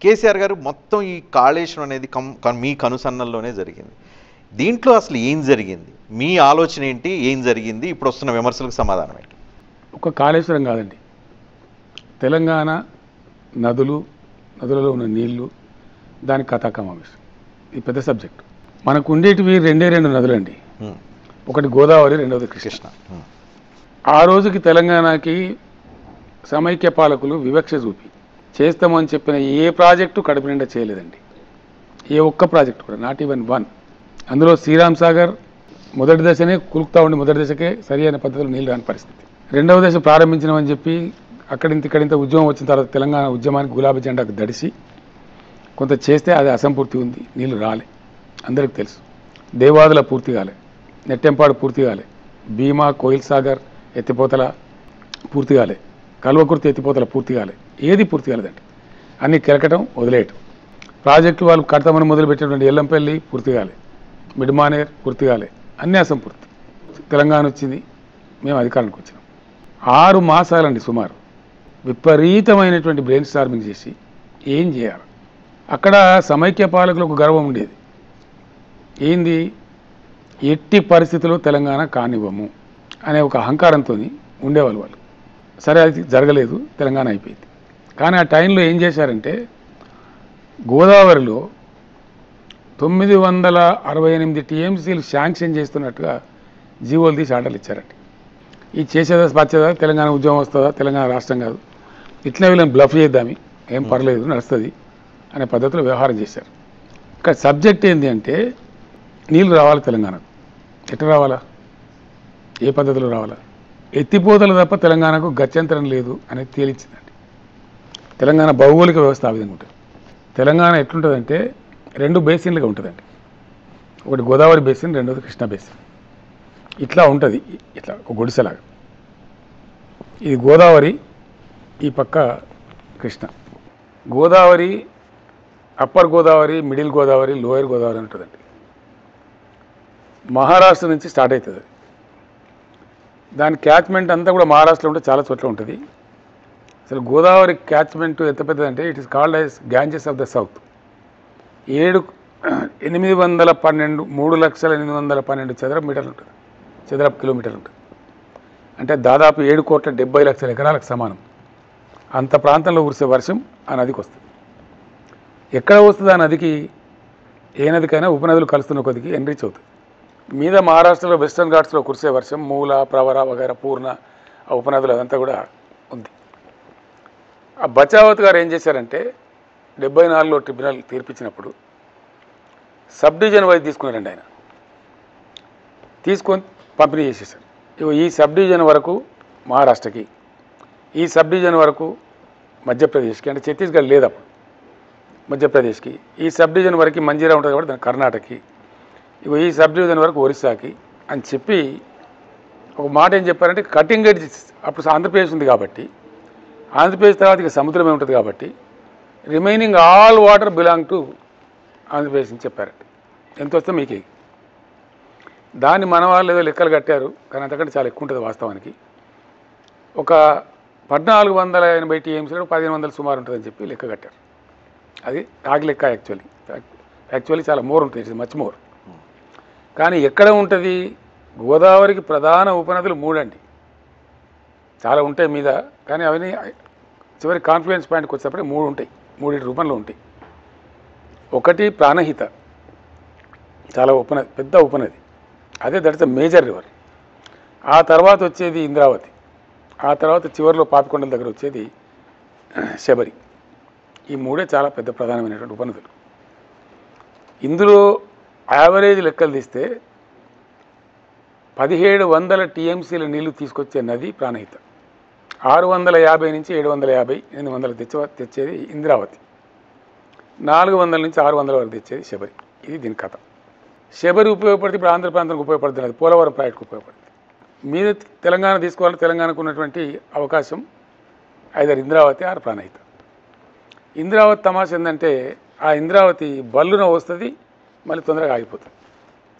కేసీఆర్ గారు మొత్తం ఈ కాళేశ్వరం అనేది మీ కనుసన్నల్లోనే జరిగింది. దీంట్లో అసలు ఏం జరిగింది, మీ ఆలోచన ఏంటి, ఏం జరిగింది, ఇప్పుడు వస్తున్న విమర్శలకు సమాధానం ఏంటి? ఒక కాళేశ్వరం కాదండి, తెలంగాణ నదులలో ఉన్న నీళ్లు, దాని కథాకమావేశం, ఇది పెద్ద సబ్జెక్ట్. మనకు ఉండేటివి రెండు నదులండి, ఒకటి గోదావరి, రెండవది కృష్ణ. ఆ రోజుకి తెలంగాణకి సమైక్య పాలకులు వివక్ష చూపి చేస్తామని చెప్పిన ఏ ప్రాజెక్టు కడుపు నిండా చేయలేదండి. ఏ ఒక్క ప్రాజెక్టు కూడా, నాట్ ఈవెన్ వన్. అందులో శ్రీరామ్ సాగర్ మొదటి దశనే కులుకుతా ఉండి మొదటి దశకే సరి అయిన పద్ధతిలో నీళ్ళు రాని పరిస్థితి. రెండవ దశ ప్రారంభించినామని చెప్పి ఇక్కడింత ఉద్యమం వచ్చిన తర్వాత తెలంగాణ ఉద్యమానికి గులాబీ జెండాకు దడిసి కొంత చేస్తే అది అసంపూర్తి ఉంది, నీళ్లు రాలే, అందరికీ తెలుసు. దేవాదుల పూర్తి కాలే, నెట్టెంపాడు పూర్తి కాలే, భీమా కోయిల్ సాగర్ ఎత్తిపోతల పూర్తి కాలే, కల్వకుర్తి ఎత్తిపోతల పూర్తి కాలే, ఏది పూర్తి కాలేదండి. అన్నీ కెరకటం వదిలేయటం. ప్రాజెక్టులు వాళ్ళు కడతామని మొదలుపెట్టినటువంటి ఎల్లంపల్లి పూర్తి కాలే, మిడ్మానేర్ పూర్తి కాలే, అన్నీ అసంపూర్తి. తెలంగాణ వచ్చింది, మేము అధికారానికి వచ్చినాం. 6 మాసాలండి సుమారు విపరీతమైనటువంటి బ్రెయిన్ స్టార్మింగ్ చేసి ఏం చేయాలి. అక్కడ సమైక్య పాలకులకు గర్వం ఉండేది, ఏంది, ఎట్టి పరిస్థితుల్లో తెలంగాణ కానివ్వము అనే ఒక అహంకారంతో ఉండేవాళ్ళు వాళ్ళు. సరే, అది జరగలేదు, తెలంగాణ అయిపోయింది. కానీ ఆ టైంలో ఏం చేశారంటే గోదావరిలో 968 టీఎంసీలు శాంక్షన్ చేస్తున్నట్టుగా జీవోలు తీసి ఆర్డర్లు ఇచ్చారండి. ఈ చేసేదా పచ్చేదా, తెలంగాణ ఉద్యమం వస్తుందా, తెలంగాణ రాష్ట్రం కాదు, ఇట్లా వీళ్ళని బ్లఫ్ చేద్దామి, ఏం పర్లేదు నడుస్తుంది అనే పద్ధతిలో వ్యవహారం చేశారు. ఇక్కడ సబ్జెక్ట్ ఏంటి అంటే నీళ్ళు రావాలి తెలంగాణకు. ఎట్లా రావాలా, ఏ పద్ధతిలో రావాలా? ఎత్తిపోతలు తప్ప తెలంగాణకు గత్యంతరం లేదు అనేది తేలించిందండి. తెలంగాణ భౌగోళిక వ్యవస్థ ఆ విధంగా ఉంటుంది. తెలంగాణ ఎట్లుంటుందంటే 2 బేసిన్లుగా ఉంటుందండి. ఒకటి గోదావరి బేసిన్, రెండోది కృష్ణా బేసిన్. ఇట్లా ఉంటుంది, ఇట్లా ఒక గుడిసెలాగా. ఇది గోదావరి, ఈ పక్క Krishna. Godavari upper Godavari, middle Godavari, lower Godavari ఉంటుందండి. మహారాష్ట్ర నుంచి స్టార్ట్ అవుతుంది. దాని క్యాచ్మెంట్ అంతా కూడా మహారాష్ట్రలో ఉంటే చాలా చోట్ల ఉంటుంది. అసలు గోదావరి క్యాచ్మెంట్ ఎంత పెద్దదంటే it is called as Ganges of the south. 3,812 చదరపు మీటర్లు ఉంటుంది, చదరపు కిలోమీటర్లు ఉంటుంది. అంటే దాదాపు 7,70,00,000 ఎకరాలకు సమానం. అంత ప్రాంతంలో కురిసే వర్షం ఆ నదికి వస్తుంది. ఎక్కడ వస్తుంది ఆ నదికి? ఏ నదికైనా ఉపనదులు కలుస్తున్న కొద్దికి ఎన్రిచ్ అవుతుంది. మీద మహారాష్ట్రలో వెస్టర్న్ ఘాట్స్లో కురిసే వర్షం మూల, ప్రవర వగైరా పూర్ణ ఆ ఉపనదులు అదంతా కూడా ఉంది. ఆ బచావత్ గారు ఏం చేశారంటే 74లో ట్రిబ్యునల్ తీర్పిచ్చినప్పుడు సబ్ డివిజన్ వైజ్ తీసుకున్నారండి. ఆయన తీసుకొని పంపిణీ చేసేసారు. ఈ సబ్ డివిజన్ వరకు మహారాష్ట్రకి, ఈ సబ్ డివిజన్ వరకు మధ్యప్రదేశ్కి, అంటే ఛత్తీస్గఢ్ లేదు అప్పుడు, మధ్యప్రదేశ్కి, ఈ సబ్ డివిజన్ వరకు మంజీరా ఉంటుంది కాబట్టి దాని కర్ణాటకకి, ఈ సబ్ డివిజన్ వరకు ఒరిస్సాకి అని చెప్పి ఒక మాట ఏం చెప్పారంటే కటింగ్ ఎడ్జ్. అప్పుడు ఆంధ్రప్రదేశ్ ఉంది కాబట్టి, ఆంధ్రప్రదేశ్ తర్వాత ఇక సముద్రమే ఉంటుంది కాబట్టి remaining all water belong to Andhra Pradesh అని చెప్పారంట. ఎంత వస్తే మీకే. దాన్ని మన వాళ్ళు ఏదో లెక్కలు కట్టారు, కానీ అంతకంటే చాలా ఎక్కువ ఉంటుంది వాస్తవానికి. ఒక 1480 టీఎంసీ 1500 సుమారు ఉంటుందని చెప్పి లెక్క కట్టారు. అది ఆగి లెక్క. యాక్చువల్లీ చాలా మోర్ ఉంటుంది, ఇట్స్ మచ్ మోర్. కానీ ఎక్కడ ఉంటుంది? గోదావరికి ప్రధాన ఉపనదులు 3 అండి. చాలా ఉంటాయి మీద, కానీ అవన్నీ చివరి కాన్ఫ్లుయెన్స్ పాయింట్కి వచ్చేటప్పుడు 3 ఉంటాయి, 3 రూపంలో ఉంటాయి. ఒకటి ప్రాణహిత, చాలా ఉపనది, పెద్ద ఉపనది, అదే that is the major river. ఆ తర్వాత వచ్చేది ఇంద్రావతి, ఆ తర్వాత చివరిలో పాపికొండల దగ్గర వచ్చేది శబరి. ఈ 3 చాలా పెద్ద ప్రధానమైనటువంటి ఉపనదులు. ఇందులో యావరేజ్ లెక్కలు తీస్తే 1700 టీఎంసీల నీళ్లు తీసుకొచ్చే నది ప్రాణహిత. 650 నుంచి 750, 800 తెచ్చేది ఇంద్రావతి. 400 నుంచి 600 వరకు తెచ్చేది శబరి. ఇది దీని కథ. శబరి ఉపయోగపడితే ఇప్పుడు ఆంధ్ర ప్రాంతానికి ఉపయోగపడుతుంది, అది పోలవరం ప్రాజెక్టుకు ఉపయోగపడుతుంది. మీద తెలంగాణ తీసుకోవాలంటే తెలంగాణకు ఉన్నటువంటి అవకాశం ఐదర్ ఇంద్రావతి ఆర్ ప్రాణహిత. ఇంద్రావతి తమాష ఏంటంటే ఆ ఇంద్రావతి బల్లున వస్తుంది, మళ్ళీ తొందరగా ఆగిపోతుంది,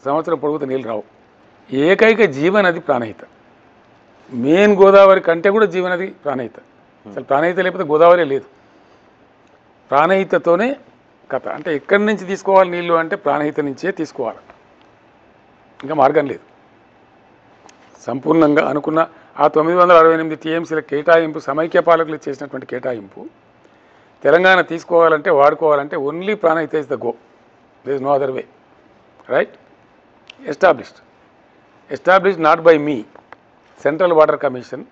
సంవత్సరం పొడుగుతూ నీళ్ళు రావు. ఏకైక జీవనది ప్రాణహిత. మెయిన్ గోదావరి కంటే కూడా జీవనది ప్రాణహిత. అసలు ప్రాణహిత లేకపోతే గోదావరి లేదు. ప్రాణహితతోనే కథ. అంటే ఎక్కడి నుంచి తీసుకోవాలి నీళ్లు అంటే ప్రాణహిత నుంచే తీసుకోవాలి, ఇంకా మార్గం లేదు. సంపూర్ణంగా అనుకున్న ఆ 968 టీఎంసీల కేటాయింపు సమైక్య పాలకులు చేసినటువంటి కేటాయింపు తెలంగాణ తీసుకోవాలంటే వాడుకోవాలంటే only Pranahita is the go, there is no other way, right? Established not by me, central water commission,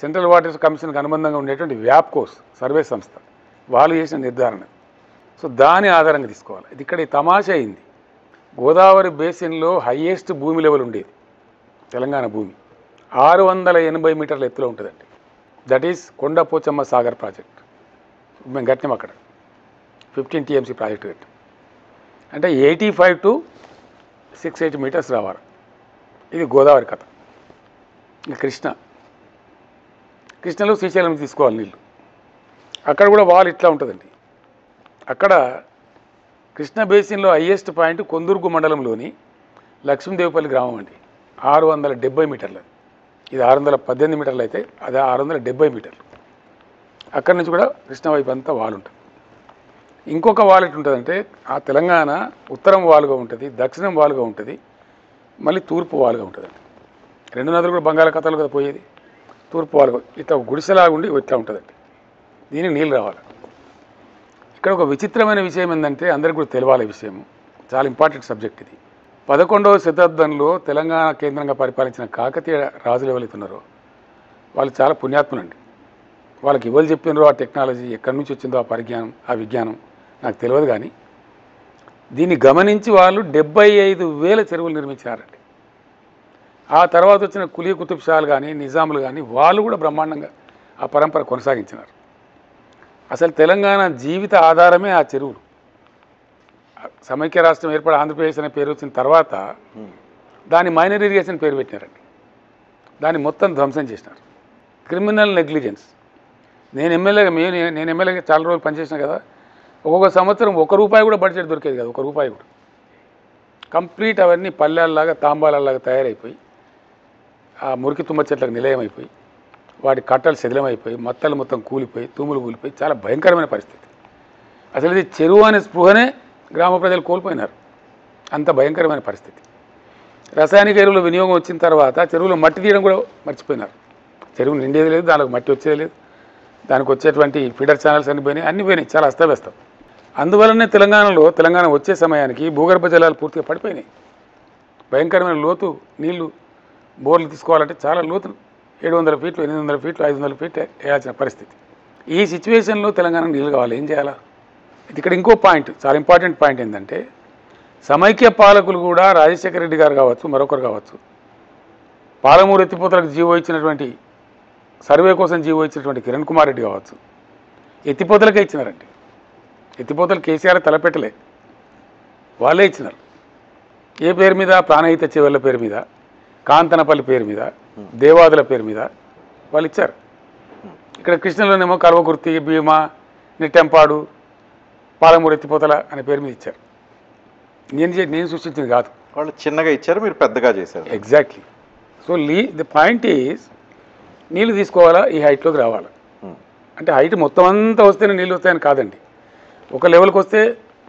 సెంట్రల్ వాటర్ కమిషన్కి అనుబంధంగా ఉండేటువంటి వ్యాప్కోస్ సర్వే సంస్థ వాళ్ళు చేసిన నిర్ధారణ. సో దాని ఆధారంగా తీసుకోవాలి. ఇది ఇక్కడ తమాషా అయింది. గోదావరి బేసిన్లో హయ్యెస్ట్ భూమి లెవెల్ ఉండేది తెలంగాణ భూమి 680 మీటర్ల ఎత్తులో ఉంటుందండి. దట్ ఈస్ కొండ పోచమ్మ సాగర్ ప్రాజెక్ట్. మేము కట్టినాం అక్కడ 15 టీఎంసీ ప్రాజెక్ట్ కట్టాం. అంటే 85 to 680 మీటర్స్ రావాలి. ఇది గోదావరి కథ. ఇంకా కృష్ణలో శ్రీశైలం తీసుకోవాలి నీళ్ళు. అక్కడ కూడా వాల్ ఇట్లా ఉంటుందండి. అక్కడ కృష్ణ బేసిన్లో హయ్యెస్ట్ పాయింట్ కొందుర్గు మండలంలోని లక్ష్మీదేవిపల్లి గ్రామం అండి, 670 మీటర్లు. ఇది 618 మీటర్లు అయితే అది 670 మీటర్లు. అక్కడి నుంచి కూడా కృష్ణ వైపు అంతా వాల్ ఉంటుంది. ఇంకొక వాల్ ఎటు ఉంటుందంటే ఆ తెలంగాణ ఉత్తరం వాలుగా ఉంటుంది, దక్షిణం వాలుగా ఉంటుంది, మళ్ళీ తూర్పు వాలుగా ఉంటుందండి. రెండు నదులు కూడా బంగాళాఖాతంలో కదా పోయేది. తూర్పు వాలుగా ఇట్లా గుడిసెలాగా ఉండి ఇట్లా ఉంటుందండి. దీనికి నీళ్ళు రావాలి. ఇక్కడ ఒక విచిత్రమైన విషయం ఏంటంటే అందరికీ కూడా తెలవాలి విషయం, చాలా ఇంపార్టెంట్ సబ్జెక్ట్ ఇది. 11వ శతాబ్దంలో తెలంగాణ కేంద్రంగా పరిపాలించిన కాకతీయ రాజులు ఎవరైతే ఉన్నారో వాళ్ళు చాలా పుణ్యాత్ములండి. వాళ్ళకి ఎవరు చెప్పినారో ఆ టెక్నాలజీ ఎక్కడి నుంచి వచ్చిందో ఆ పరిజ్ఞానం ఆ విజ్ఞానం నాకు తెలియదు, కానీ దీన్ని గమనించి వాళ్ళు 75,000 చెరువులు నిర్మించారండి. ఆ తర్వాత వచ్చిన కులీ కుతుబ్ షాలు కానీ నిజాములు కానీ వాళ్ళు కూడా బ్రహ్మాండంగా ఆ పరంపర కొనసాగించినారు. అసలు తెలంగాణ జీవిత ఆధారమే ఆ చెరువులు. సమైక్య రాష్ట్రం ఏర్పడి ఆంధ్రప్రదేశ్ అనే పేరు వచ్చిన తర్వాత దాని మైనర్ ఇరిగేషన్ పేరు పెట్టినారండి. దాన్ని మొత్తం ధ్వంసం చేసినారు. Criminal negligence. నేను ఎమ్మెల్యేగా చాలా రోజులు పనిచేసిన కదా, ఒక్కొక్క సంవత్సరం ₹1 కూడా బడ్జెట్ దొరికేది కదా, ₹1 కూడా. కంప్లీట్ అవన్నీ పల్లెల్లాగా తాంబాలలాగా తయారైపోయి ఆ మురికి తుమ్మ చెట్లకు నిలయం అయిపోయి వాటి కట్టలు శిథిలమైపోయి మత్తలు మొత్తం కూలిపోయి తూములు కూలిపోయి చాలా భయంకరమైన పరిస్థితి. అసలు ఇది చెరువు అనే స్పృహనే గ్రామ ప్రజలు కోల్పోయినారు. అంత భయంకరమైన పరిస్థితి. రసాయనిక ఎరువుల వినియోగం వచ్చిన తర్వాత చెరువులో మట్టి తీయడం కూడా మర్చిపోయినారు. చెరువు నిండేది లేదు, దానికి మట్టి వచ్చేది లేదు, దానికి వచ్చేటువంటి ఫీడర్ ఛానల్స్ అన్ని పోయినాయి, చాలా అస్తవ్యస్తం. అందువల్లనే తెలంగాణ వచ్చే సమయానికి భూగర్భ జలాలు పూర్తిగా పడిపోయినాయి. భయంకరమైన లోతు నీళ్లు బోర్లు తీసుకోవాలంటే చాలా లోతు 700 ఫీట్లు 800 ఫీట్లు 500 ఫీట్లు వేయాల్సిన పరిస్థితి. ఈ సిచ్యువేషన్లో తెలంగాణ నీళ్ళు కావాలి, ఏం చేయాలా? ఇక్కడ ఇంకో పాయింట్, చాలా ఇంపార్టెంట్ పాయింట్ ఏంటంటే సమైక్య పాలకులు కూడా రాజశేఖర రెడ్డి గారు కావచ్చు మరొకరు కావచ్చు పాలమూరు ఎత్తిపోతలకు జీవో ఇచ్చినటువంటి సర్వే కోసం జీవో ఇచ్చినటువంటి కిరణ్ కుమార్ రెడ్డి కావచ్చు ఎత్తిపోతలకే ఇచ్చినారండి. ఎత్తిపోతలు కేసీఆర్ తలపెట్టలే, వాళ్ళే ఇచ్చినారు. ఏ పేరు మీద? ప్రాణహిత చెవెళ్ళ పేరు మీద, కాంతనపల్లి పేరు మీద, దేవాదుల పేరు మీద వాళ్ళు ఇచ్చారు. ఇక్కడ కృష్ణలోనేమో కల్వకుర్తి, భీమా, నిట్టెంపాడు, పాలమూరు ఎత్తిపోతల అనే పేరు మీద ఇచ్చారు. నేను సృష్టించింది కాదు. వాళ్ళు చిన్నగా ఇచ్చారు, మీరు పెద్దగా చేశారు. Exactly. So the point is నీళ్ళు తీసుకోవాలా, ఈ హైట్లోకి రావాలా. అంటే హైట్ మొత్తం అంతా వస్తేనే నీళ్ళు వస్తాయని కాదండి. ఒక లెవెల్కి వస్తే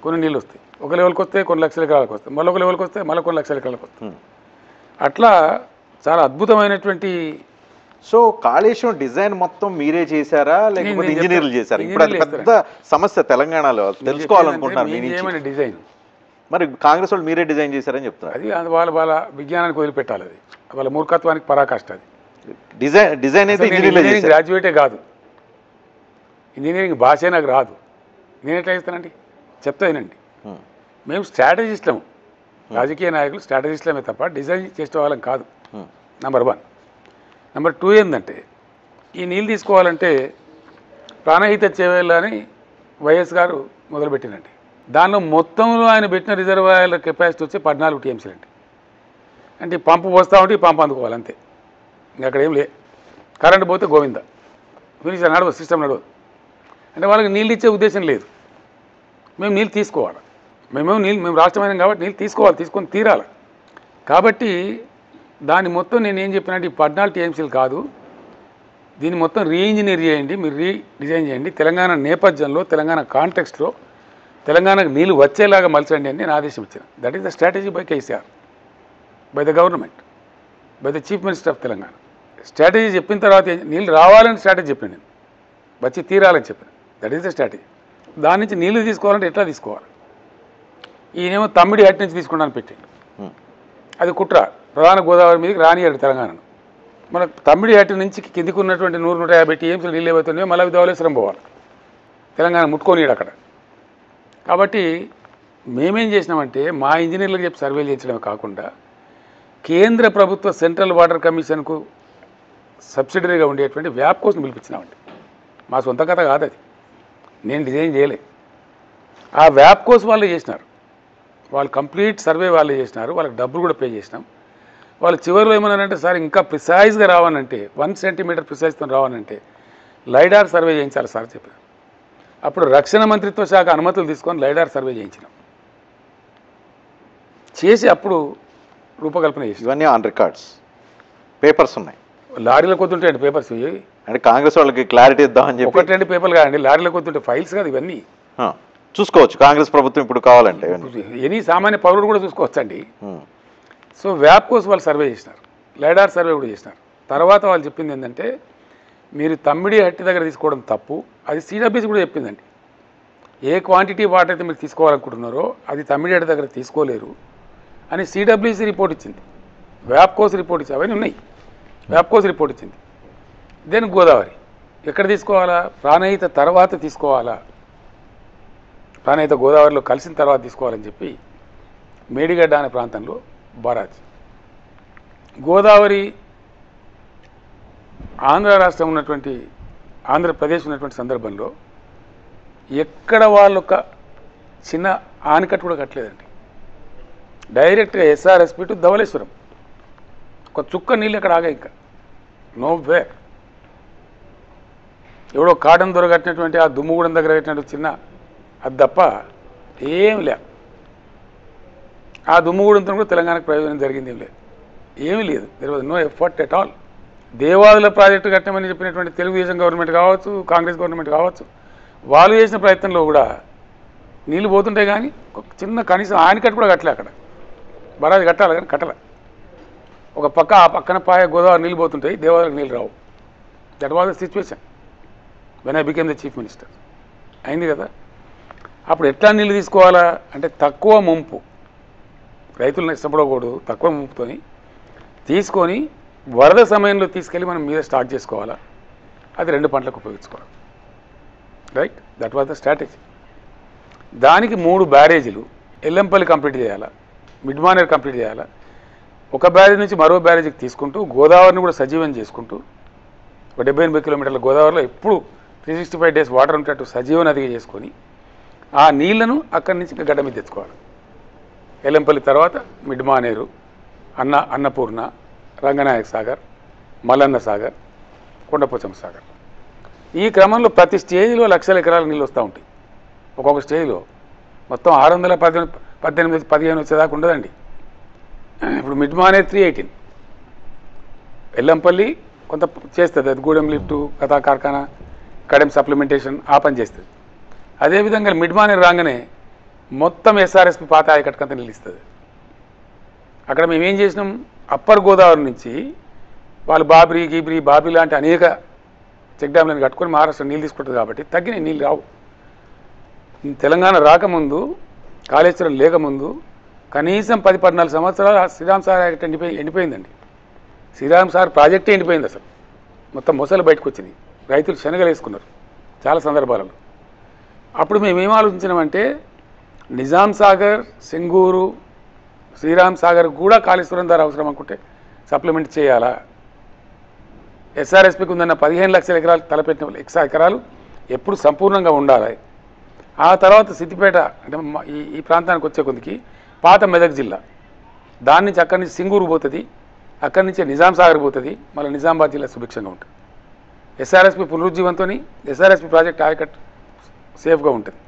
కొన్ని నీళ్ళు వస్తాయి, ఒక లెవెల్కి వస్తే కొన్ని లక్షల ఎకరాలకు వస్తాయి, మళ్ళీ ఒక లెవెల్కి వస్తే మళ్ళీ కొన్ని లక్షల ఎకరాలకు వస్తాయి. అట్లా చాలా అద్భుతమైనటువంటి. సో కాళేశ్వరం డిజైన్ మొత్తం మీరే చేశారా లేకపోతే ఇంజనీర్లు చేశారా? ఇప్పుడు అది పెద్ద సమస్య తెలంగాణలో, తెలుసుకోవాలనుకుంటున్నారు డిజైన్. మరి కాంగ్రెస్ వాళ్ళు మీరే డిజైన్ చేశారని చెప్తారు. అది వాళ్ళ విజ్ఞానానికి వదిలిపెట్టాలి, అది వాళ్ళ మూర్ఖత్వానికి పరాకాష్ట. అది డిజైన్ అయితే ఇంజనీరింగ్ గ్రాడ్యుయేటే కాదు, ఇంజనీరింగ్ భాషే నాకు రాదు. నేను ఎట్లా చేస్తానండి? చెప్తానండి. మేము స్ట్రాటజిస్ట్లము, రాజకీయ నాయకులు స్ట్రాటజిస్ట్లమే తప్ప డిజైన్ చేసే వాళ్ళం కాదు. నెంబర్ 1. నెంబర్ 2 ఏంటంటే ఈ నీళ్ళు తీసుకోవాలంటే ప్రాణహిత చేవేళ్ళ అని వైఎస్ గారు మొదలుపెట్టినండి. దానిలో మొత్తంలో ఆయన పెట్టిన రిజర్వాయర్ల కెపాసిటీ వచ్చి 14 టీఎంసీలు అండి. అంటే ఈ పంపు పోస్తూ ఉంటే ఈ పంపు అందుకోవాలి అంతే, ఇంకా అక్కడ ఏం లే. కరెంటు పోతే గోవింద, ఫినిష్ నడవదు, సిస్టమ్ నడవదు. అంటే వాళ్ళకి నీళ్ళు ఇచ్చే ఉద్దేశం లేదు. మేము నీళ్ళు తీసుకోవాలి, మేము రాష్ట్రమైన కాబట్టి నీళ్ళు తీసుకోవాలి, తీసుకొని తీరాలి. కాబట్టి దాని మొత్తం నేను ఏం చెప్పినట్టు ఈ 14 టీఎంసీలు కాదు, దీన్ని మొత్తం రీఇంజనీర్ చేయండి, మీరు రీడిజైన్ చేయండి, తెలంగాణ నేపథ్యంలో, తెలంగాణ కాంటెక్స్ట్లో తెలంగాణకు నీళ్ళు వచ్చేలాగా మలచండి అని నేను ఆదేశం ఇచ్చాను. That is the strategy by KCR, by the government, by the chief minister of Telangana. Strategy చెప్పిన తర్వాత నీళ్ళు రావాలని స్ట్రాటజీ చెప్పాను నేను, వచ్చి తీరాలని చెప్పాను. That is the strategy. దాని నుంచి నీళ్లు తీసుకోవాలంటే ఎట్లా తీసుకోవాలి? ఈయనేమో తమ్మిడి హట్టి నుంచి తీసుకుంటాను పెట్టిండు. అది కుట్ర. ప్రధాన గోదావరి మీదకి రానియాడు తెలంగాణను. మన తమ్మిడి హట్టి నుంచి కిందికి ఉన్నటువంటి 100-150 టీఎంసీలు నీళ్ళు ఏవైతున్నాయో మళ్ళీ ధవళేశ్వరం పోవాలి, తెలంగాణ ముట్టుకోనియాడు అక్కడ. కాబట్టి మేమేం చేసినామంటే మా ఇంజనీర్లకు చెప్పి సర్వేలు చేయించడమే కాకుండా కేంద్ర ప్రభుత్వ సెంట్రల్ వాటర్ కమిషన్కు సబ్సిడరీగా ఉండేటువంటి వ్యాప్కోస్ని పిలిపించినామండి. మా సొంత కథ కాదు అది, నేను డిజైన్ చేయలే. ఆ వ్యాప్కోస్ వాళ్ళు చేసినారు, వాళ్ళు కంప్లీట్ సర్వే వాళ్ళు చేసినారు, వాళ్ళకి డబ్బులు కూడా పే చేసినాం. వాళ్ళు చివరిలో ఏమన్నారంటే సార్ ఇంకా ప్రిసైజ్గా రావాలంటే 1 సెంటీమీటర్ ప్రిసైజ్తో రావాలంటే లైడార్ సర్వే చేయించాలి సార్ చెప్పారు. అప్పుడు రక్షణ మంత్రిత్వ శాఖ అనుమతులు తీసుకొని లైడార్ సర్వే చేయించినాం, చేసి అప్పుడు రూపకల్పన చేసి. ఇవన్నీ ఆన్ రికార్డ్స్, పేపర్స్ ఉన్నాయి. లారీలో కొద్దుంటాయండి పేపర్స్, అంటే కాంగ్రెస్ వాళ్ళకి క్లారిటీ ఇద్దామని చెప్పి. 1-2 పేపర్లు కాదండి, లారీలో కొద్దుంటే ఫైల్స్ కాదు ఇవన్నీ. చూసుకోవచ్చు కాంగ్రెస్ ప్రభుత్వం ఇప్పుడు కావాలంటే, ఎనీ సామాన్య పౌరుడు కూడా చూసుకోవచ్చండి. సో వ్యాప్కోస్ వాళ్ళు సర్వే చేసినారు, లైడార్ సర్వే కూడా చేసినారు. తర్వాత వాళ్ళు చెప్పింది ఏంటంటే మీరు తమ్మిడి హట్టి దగ్గర తీసుకోవడం తప్పు, అది సిడబ్ల్యూసీ కూడా చెప్పిందండి. ఏ క్వాంటిటీ వాటర్ అయితే మీరు తీసుకోవాలనుకుంటున్నారో అది తమ్మిడి హట్టి దగ్గర తీసుకోలేరు అని సిడబ్ల్యూసీ రిపోర్ట్ ఇచ్చింది, వ్యాప్కోస్ రిపోర్ట్ ఇచ్చింది, అవన్నీ ఉన్నాయి. వ్యాప్కోస్ రిపోర్ట్ ఇచ్చింది. దెన్ గోదావరి ఎక్కడ తీసుకోవాలా? ప్రాణహిత తర్వాత తీసుకోవాలా, ప్రాణహిత గోదావరిలో కలిసిన తర్వాత తీసుకోవాలని చెప్పి మేడిగడ్డ అనే ప్రాంతంలో బారాజ్. గోదావరి ఆంధ్ర రాష్ట్రం ఉన్నటువంటి, ఆంధ్రప్రదేశ్ ఉన్నటువంటి సందర్భంలో ఎక్కడ వాళ్ళు ఒక చిన్న ఆనకట్టు కూడా కట్టలేదండి. డైరెక్ట్గా ఎస్ఆర్ఎస్పి టు ధవళేశ్వరం, ఒక చుక్క నీళ్ళు అక్కడ ఆగా, ఇంకా నో వే. ఎవడో కాటన్ దొర కట్టినటువంటి ఆ దుమ్ముగూడెం దగ్గర కట్టినట్టు చిన్న అది తప్ప ఏం లే. ఆ దుమ్ముగూడెంతో కూడా తెలంగాణకు ప్రయోజనం జరిగింది ఏం లేదు, ఏమీ లేదు. There was no effort at all. Devadula project కట్టమని చెప్పినటువంటి తెలుగుదేశం గవర్నమెంట్ కావచ్చు, కాంగ్రెస్ గవర్నమెంట్ కావచ్చు, వాళ్ళు చేసిన ప్రయత్నంలో కూడా నీళ్ళు పోతుంటాయి కానీ ఒక చిన్న కనీసం ఆనకట్టు కూడా కట్టలే. అక్కడ బరాజ్ కట్టాలి కానీ కట్టలే. ఒక పక్క ఆ పక్కన పాయ గోదావరి నీళ్ళు పోతుంటాయి, దేవాదులకు నీళ్ళు రావు. That was the situation when I became the chief minister. అయింది కదా. అప్పుడు ఎట్లా నీళ్ళు తీసుకోవాలా అంటే తక్కువ ముంపు, రైతులను ఇష్టపడకూడదు, తక్కువ ముంపుతోని తీసుకొని వరద సమయంలో తీసుకెళ్ళి మనం మీద స్టార్ట్ చేసుకోవాలా, అది 2 పంటలకు ఉపయోగించుకోవాలి. Right, that was the strategy. దానికి 3 బ్యారేజీలు, ఎల్లంపల్లి కంప్లీట్ చేయాలా, మిడ్మానేర్ కంప్లీట్ చేయాలా, ఒక బ్యారేజ్ నుంచి మరో బ్యారేజీకి తీసుకుంటూ గోదావరిని కూడా సజీవం చేసుకుంటూ ఒక 70-80 కిలోమీటర్ల గోదావరిలో ఎప్పుడు 365 డేస్ వాటర్ ఉంటట్టు సజీవ నదిగా చేసుకొని ఆ నీళ్లను అక్కడి నుంచి ఇంకా గడ్డ మీద తెచ్చుకోవాలి. ఎల్లంపల్లి తర్వాత మిడ్మానేరు, అన్నపూర్ణ, రంగనాయక సాగర్, మల్లన్న సాగర్, కొండపోచమ్మ సాగర్. ఈ క్రమంలో ప్రతి స్టేజ్లో లక్షల ఎకరాల నీళ్ళు వస్తూ ఉంటాయి. ఒక్కొక్క స్టేజ్లో మొత్తం 618-15 వచ్చేదాకా ఉండదండి. ఇప్పుడు మిడ్మానేర్ 318, ఎల్లంపల్లి కొంత చేస్తుంది, అది గూడెం లిఫ్టు, కథా కార్ఖానా, కడెం సప్లిమెంటేషన్ ఆ పని చేస్తుంది. అదేవిధంగా మిడ్మానేర్ రాగానే మొత్తం ఎస్ఆర్ఎస్పి పాత ఆయకట్టుకంతా నిలుస్తుంది. అక్కడ మేము ఏం చేసినాం, అప్పర్ గోదావరి నుంచి వాళ్ళు బాబీ లాంటి అనేక చెక్ డ్యామ్లను కట్టుకొని మహారాష్ట్ర నీళ్ళు తీసుకుంటుంది కాబట్టి తగ్గిన నీళ్ళు రావు. తెలంగాణ రాకముందు, కాళేశ్వరం లేకముందు కనీసం 10-14 సంవత్సరాలు శ్రీరామ్ సార్ ఎండిపోయిందండి. శ్రీరామ్ సార్ ప్రాజెక్టే ఎండిపోయింది. అసలు మొత్తం మొసలు బయటకు వచ్చింది, రైతులు శనగలు వేసుకున్నారు చాలా సందర్భాలలో. అప్పుడు మేము ఏం ఆలోచించినామంటే నిజాం సాగర్, సింగూరు, శ్రీరామ్ సాగర్ కూడా కాళేశ్వరం ద్వారా అవసరం అనుకుంటే సప్లిమెంట్ చేయాలా. ఎస్ఆర్ఎస్పికి ఉందన్న 15 లక్షల ఎకరాలు తలపెట్టిన ఎకరాలు ఎప్పుడు సంపూర్ణంగా ఉండాలి. ఆ తర్వాత సిద్దిపేట అంటే ఈ ప్రాంతానికి వచ్చే కొద్దికి పాత మెదక్ జిల్లా, దాని నుంచి అక్కడి నుంచి సింగూరు పోతుంది, అక్కడి నుంచి నిజాం సాగర్ పోతుంది, మళ్ళీ నిజామాబాద్ జిల్లా సుభిక్షంగా ఉంటుంది. ఎస్ఆర్ఎస్పి పునరుజ్జీవంతో ఎస్ఆర్ఎస్పి ప్రాజెక్ట్ ఆయకట్టు సేఫ్గా ఉంటుంది.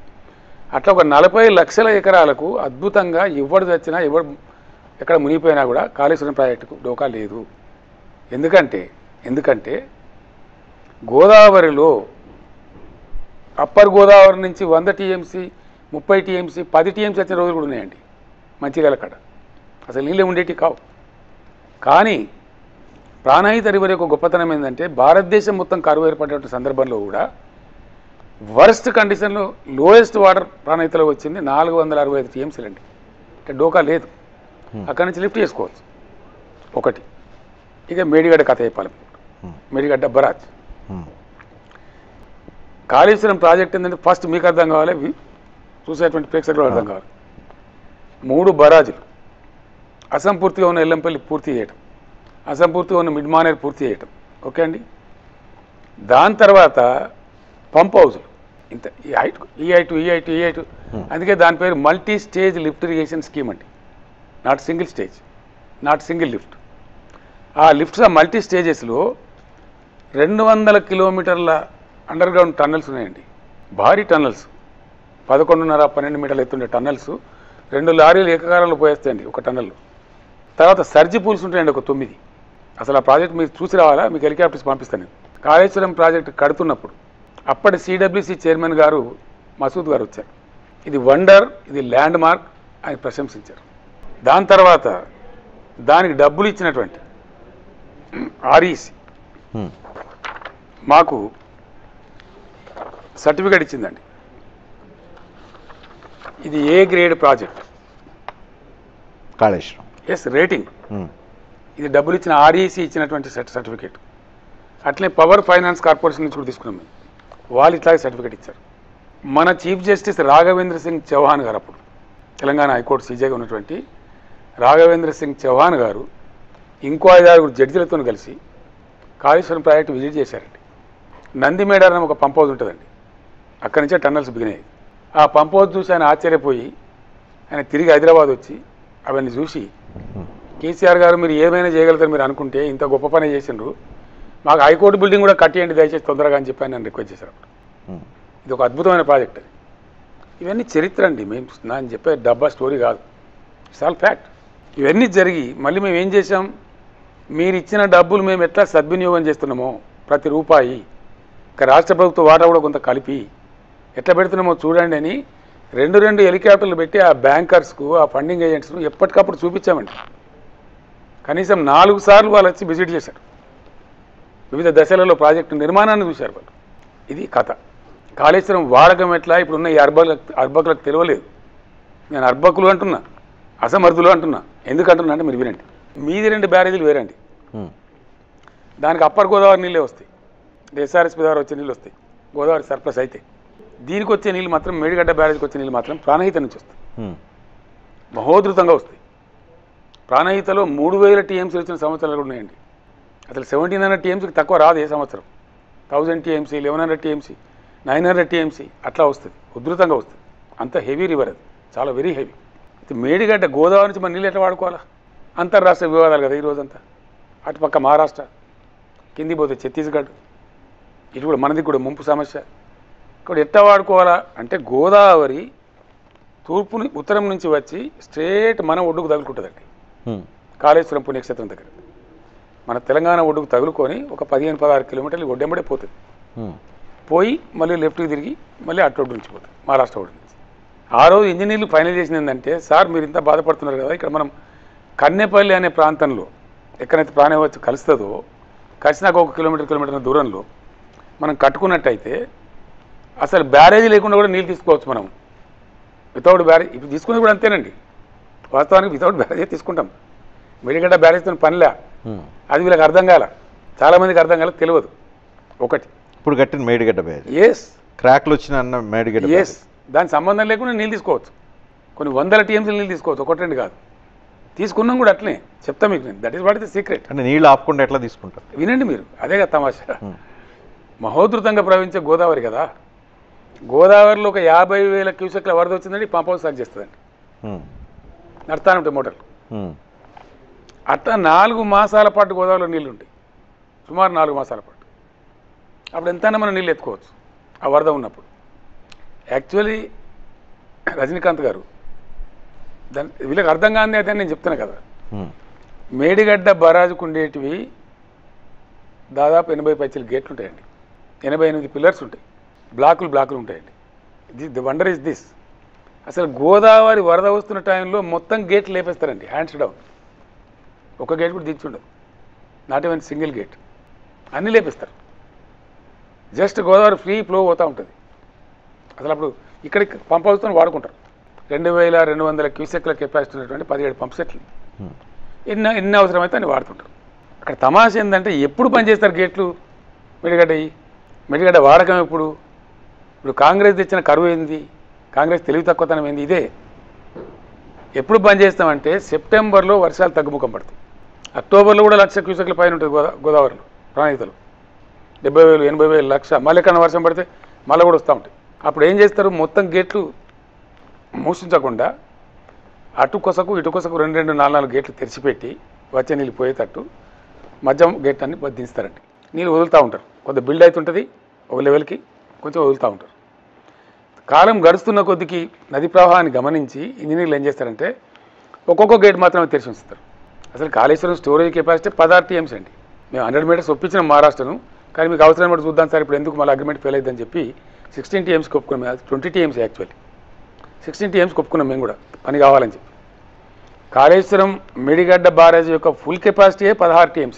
అట్లా ఒక 40 లక్షల ఎకరాలకు అద్భుతంగా ఎవడు తెచ్చినా ఎవడు ఎక్కడ మునిగిపోయినా కూడా కాళేశ్వరం ప్రాజెక్టుకు డోకా లేదు. ఎందుకంటే గోదావరిలో అప్పర్ గోదావరి నుంచి 100 టీఎంసీ 30 టీఎంసీ 10 టీఎంసీ వచ్చిన రోజులు కూడా ఉన్నాయండి మంచిర్యాల కాడ. అసలు నీళ్ళే ఉండేటి కావు. కానీ ప్రాణహిత రివర్ యొక్క గొప్పతనం ఏంటంటే భారతదేశం మొత్తం కరువు ఏర్పడినటువంటి సందర్భంలో కూడా వర్స్ట్ కండిషన్లో లోయెస్ట్ వాటర్ ప్రాణహితలో వచ్చింది 465 టీఎంసీలు అండి. అంటే డోకా లేదు, అక్కడి నుంచి లిఫ్ట్ చేసుకోవచ్చు. ఒకటి. ఇక మేడిగడ్డ కథ చెప్పాలి. మేడిగడ్డ బరాజ్ కాళేశ్వరం ప్రాజెక్ట్ ఏంటంటే ఫస్ట్ మీకు అర్థం కావాలి, చూసేటువంటి ప్రేక్షకులు అర్థం కావాలి. 3 బరాజులు అసంపూర్తిగా ఉన్న ఎల్లంపల్లి పూర్తి చేయటం, అసంపూర్తిగా ఉన్న మిడ్ మానేర్ పూర్తి చేయటం. ఓకే అండి. దాని తర్వాత పంప్ హౌజులు ఇంత ఈ హైట్. అందుకే దాని పేరు multi stage lift irrigation scheme అండి. Not single stage, not single lift. ఆ లిఫ్ట్స్ ఆ మల్టీ స్టేజెస్లో 200 కిలోమీటర్ల అండర్ గ్రౌండ్ టన్నల్స్ ఉన్నాయండి. భారీ టన్నల్స్, 11.5-12 మీటర్లు ఎత్తుండే టన్నల్స్ 2 లారీలు ఏకకాలంలో పోయేస్తాయండి ఒక టన్నల్లో. తర్వాత సర్జీ పూల్స్ ఉంటాయండి ఒక 9. అసలు ఆ ప్రాజెక్ట్ మీరు చూసి రావాలా, మీకు హెలికాప్టర్స్ పంపిస్తాను నేను. కాళేశ్వరం ప్రాజెక్ట్ కడుతున్నప్పుడు అప్పటి సిడబ్ల్యూసి చైర్మన్ గారు మసూద్ గారు వచ్చారు. ఇది వండర్, ఇది ల్యాండ్ మార్క్ అని ప్రశంసించారు. దాని తర్వాత దానికి డబ్బులు ఇచ్చినటువంటి ఆర్ఈసి మాకు సర్టిఫికేట్ ఇచ్చిందండి. ఇది A grade project Kaleshwaram. Yes, rating. ఇది డబ్బులు ఇచ్చిన ఆర్ఈసి ఇచ్చినటువంటి సర్టిఫికేట్. అట్లే పవర్ ఫైనాన్స్ కార్పొరేషన్ నుంచి కూడా తీసుకున్నాం మేము. వాళ్ళు ఇట్లాగే సర్టిఫికేట్ ఇచ్చారు. మన చీఫ్ జస్టిస్ రాఘవేంద్ర సింగ్ చౌహాన్ గారు, అప్పుడు తెలంగాణ హైకోర్టు సీజేగా ఉన్నటువంటి రాఘవేంద్ర సింగ్ చౌహాన్ గారు ఇంకో 5-6 జడ్జిలతో కలిసి కాళేశ్వరం ప్రాజెక్టు విజిట్ చేశారండి. నందిమేడారం ఒక పంప్ హౌస్ ఉంటుందండి, అక్కడి నుంచే టన్నల్స్ బిగినాయి. ఆ పంప్ హౌస్ చూసి ఆయన ఆశ్చర్యపోయి ఆయన తిరిగి హైదరాబాద్ వచ్చి అవన్నీ చూసి, కేసీఆర్ గారు మీరు ఏమైనా చేయగలుగుతారు మీరు అనుకుంటే, ఇంత గొప్ప పని చేసిండ్రు, మాకు హైకోర్టు బిల్డింగ్ కూడా కట్టేయండి దయచేసి తొందరగా అని చెప్పి ఆయన రిక్వెస్ట్ చేశారు. ఇది ఒక అద్భుతమైన ప్రాజెక్ట్ అది. ఇవన్నీ చరిత్ర అండి, మేము నేను చెప్పే డబ్బా స్టోరీ కాదు, ఇట్స్ ఆల్ ఫ్యాక్ట్. ఇవన్నీ జరిగి మళ్ళీ మేము ఏం చేసాం, మీరు ఇచ్చిన డబ్బులు మేము ఎట్లా సద్వినియోగం చేస్తున్నామో ప్రతి రూపాయి, ఇక రాష్ట్ర ప్రభుత్వ వాటా కూడా కొంత కలిపి ఎట్లా పెడుతున్నామో చూడండి అని 2 హెలికాప్టర్లు పెట్టి ఆ బ్యాంకర్స్కు, ఆ ఫండింగ్ ఏజెంట్స్ను ఎప్పటికప్పుడు చూపించామండి. కనీసం 4 సార్లు వాళ్ళు వచ్చి విజిట్ చేశారు. వివిధ దశలలో ప్రాజెక్టు నిర్మాణాన్ని చూశారు వాళ్ళు. ఇది కథ. కాళేశ్వరం వాడకం ఎట్లా ఇప్పుడున్న ఈ అర్బకులకు తెలియలేదు. నేను అర్బకులు అంటున్నా, అసమర్థులు అంటున్నా. ఎందుకంటున్నా అంటే మీరు వినండి. మీది 2 బ్యారేజీలు వేరండి, దానికి అప్పర్ గోదావరి నీళ్ళే వస్తాయి, ఎస్ఆర్ఎస్పీ ద్వారా వచ్చే నీళ్ళు వస్తాయి, గోదావరి సర్ప్లస్ అయితే. దీనికి వచ్చే నీళ్ళు మాత్రం, మేడిగడ్డ బ్యారేజ్కి వచ్చే నీళ్ళు మాత్రం ప్రాణహిత నుంచి వస్తాయి, మహోధృతంగా వస్తాయి. ప్రాణహితలో 3000 టీఎంసీలు వచ్చిన సంవత్సరాలు కూడా ఉన్నాయండి. అసలు 1700 టీఎంసీకి తక్కువ రాదు ఏ సంవత్సరం. 1000 టీఎంసీ, 1100 టీఎంసీ, 900 టీఎంసీ అట్లా వస్తుంది, ఉధృతంగా వస్తుంది. అంత హెవీ రివర్ అది, చాలా వెరీ హెవీ. మేడిగడ్డ గోదావరి నుంచి మన నీళ్ళు ఎట్లా వాడుకోవాలా? అంతర్రాష్ట్ర వివాదాలు కదా ఈరోజంతా. అటుపక్క మహారాష్ట్ర, కింది పోతే ఛత్తీస్గఢ్, ఇటు కూడా మనది కూడా ముంపు సమస్య. ఇక్కడ ఎట్లా వాడుకోవాలా అంటే గోదావరి ఉత్తరం నుంచి వచ్చి స్ట్రేట్ మన ఒడ్డుకు తగులుకుంటుందండి. కాళేశ్వరం పుణ్యక్షేత్రం దగ్గర మన తెలంగాణ ఒడ్డుకు తగులుకొని ఒక 15-16 కిలోమీటర్లు ఒడ్డెంబడే పోతుంది. పోయి మళ్ళీ లెఫ్ట్కి తిరిగి మళ్ళీ అటు ఒడ్డు నుంచి పోతుంది, మహారాష్ట్ర ఒడ్డు నుంచి. ఆ రోజు ఇంజనీర్లు ఫైనల్ చేసింది ఏంటంటే, సార్ మీరు ఇంత బాధపడుతున్నారు కదా, ఇక్కడ మనం కన్నెపల్లి అనే ప్రాంతంలో ఎక్కడైతే ప్రాణం వచ్చి కలుస్తుందో, కలిసినాక 1 కిలోమీటర్ దూరంలో మనం కట్టుకున్నట్టయితే అసలు బ్యారేజీ లేకుండా కూడా నీళ్ళు తీసుకోవచ్చు మనం. వితౌట్ బ్యారేజ్ ఇప్పుడు తీసుకునేది కూడా అంతేనండి. వాస్తవానికి వితౌట్ బ్యారేజే తీసుకుంటాం. మేడిగడ్డ బ్యారేజ్తో పనిలే, అది వీళ్ళకి అర్థం కాల, చాలామందికి అర్థం కాల, తెలియదు. ఒకటి ఇప్పుడు కట్టిన మేడిగడ్డ బ్యారేజ్, ఎస్, క్రాక్లు వచ్చిన అన్న మేడిగడ్డ, ఎస్, దాని సంబంధం లేకుండా నీళ్ళు తీసుకోవచ్చు. కొన్ని 100 టీఎంసీలు నీళ్ళు తీసుకోవచ్చు, 1-2 కాదు. తీసుకున్నాం కూడా అట్లనే చెప్తా మీకు నేను. That is what is the secret. అంటే నీళ్ళు ఆపకుండా ఎట్లా తీసుకుంటారు వినండి మీరు, అదే కదా తమాషా. మహోధృతంగా ప్రవహించే గోదావరి కదా, గోదావరిలో ఒక 50,000 క్యూసెక్ల వరద వచ్చిందండి, పంప్ హౌస్ సాగు చేస్తుందండి, నడతానే ఉంటాయి మోటార్లు. అట్లా 4 మాసాల పాటు గోదావరిలో నీళ్ళు ఉంటాయి, సుమారు 4 మాసాల పాటు. అప్పుడు ఎంతైనా మనం నీళ్ళు ఎత్తుకోవచ్చు ఆ వరద ఉన్నప్పుడు. యాక్చువల్లీ రజనీకాంత్ గారు దాని వీళ్ళకి అర్థం కాని అదే నేను చెప్తున్నా కదా. మేడిగడ్డ బరాజుకు ఉండేటివి దాదాపు 80 పైచీల గేట్లు ఉంటాయండి. 88 పిల్లర్స్ ఉంటాయి, బ్లాకులు ఉంటాయండి. ది వండర్ ఇస్ దిస్, అసలు గోదావరి వరద వస్తున్న టైంలో మొత్తం గేట్లు లేపేస్తారండి, హ్యాండ్స్ డౌన్. ఒక గేట్ కూడా దించుండదు, నాట్ ఈవెన్ సింగిల్ గేట్, అన్నీ లేపేస్తారు. జస్ట్ గోదావరి ఫ్రీ ఫ్లో పోతూ ఉంటుంది. అసలు అప్పుడు ఇక్కడికి పంప్ హౌస్తో వాడుకుంటారు. 2200 క్యూసెక్ల కెపాసిటీ ఉన్నటువంటి 17 పంప్ సెట్లు ఎన్ని అవసరమైతే అన్ని వాడుతుంటారు. అక్కడ తమాష ఏంటంటే ఎప్పుడు పనిచేస్తారు గేట్లు? మెడిగడ్డ వాడకం ఎప్పుడు? ఇప్పుడు కాంగ్రెస్ తెచ్చిన కరువు ఏంది, కాంగ్రెస్ తెలివి తక్కువతనం ఏంది? ఇదే. ఎప్పుడు బంద్ చేస్తామంటే సెప్టెంబర్లో వర్షాలు తగ్గుముఖం పడతాయి, అక్టోబర్లో కూడా 1,00,000 క్యూసెక్ల పైన ఉంటుంది గోదావరిలో ప్రాణహితలు. 70,000, 80,000, 1,00,000 మళ్ళీ ఎక్కడన్నా వర్షం పడితే మళ్ళీ కూడా వస్తూ ఉంటాయి. అప్పుడు ఏం చేస్తారు, మొత్తం గేట్లు మూసించకుండా అటు కొసకు ఇటు కొసకు 2 4 గేట్లు తెరిచిపెట్టి వచ్చే నీళ్ళు పోయేటట్టు మధ్య గేట్ అన్ని దించుతారండి. నీళ్ళు వదులుతూ ఉంటారు, కొంత బిల్డ్ అవుతుంటుంది, ఒక లెవెల్కి కొంచెం వదులుతూ ఉంటారు. కాలం గడుస్తున్న కొద్దికి నది ప్రవాహాన్ని గమనించి ఇంజనీర్లు ఏం చేస్తారంటే ఒక్కొక్క గేట్ మాత్రమే తెరిచి ఉంచుతారు. అసలు కాళేశ్వరం స్టోరేజ్ కెపాసిటీ 16 TMs అండి. మేము 100 మీటర్స్ ఒప్పించిన మహారాష్ట్రను, కానీ మీకు అవసరం బట్టి చూద్దాం సార్ ఇప్పుడు ఎందుకు మళ్ళీ అగ్రిమెంట్ ఫెయిల్ అవుతుందని చెప్పి 16 TMస్కి ఒప్పుకున్నాం. 20 TMs యాక్చువల్లీ 16 TMస్కి ఒప్పుకున్నాం మేము కూడా, పని కావాలని చెప్పి. కాళేశ్వరం మేడిగడ్డ బ్యారేజ్ యొక్క ఫుల్ కెపాసిటీయే 16 TMs.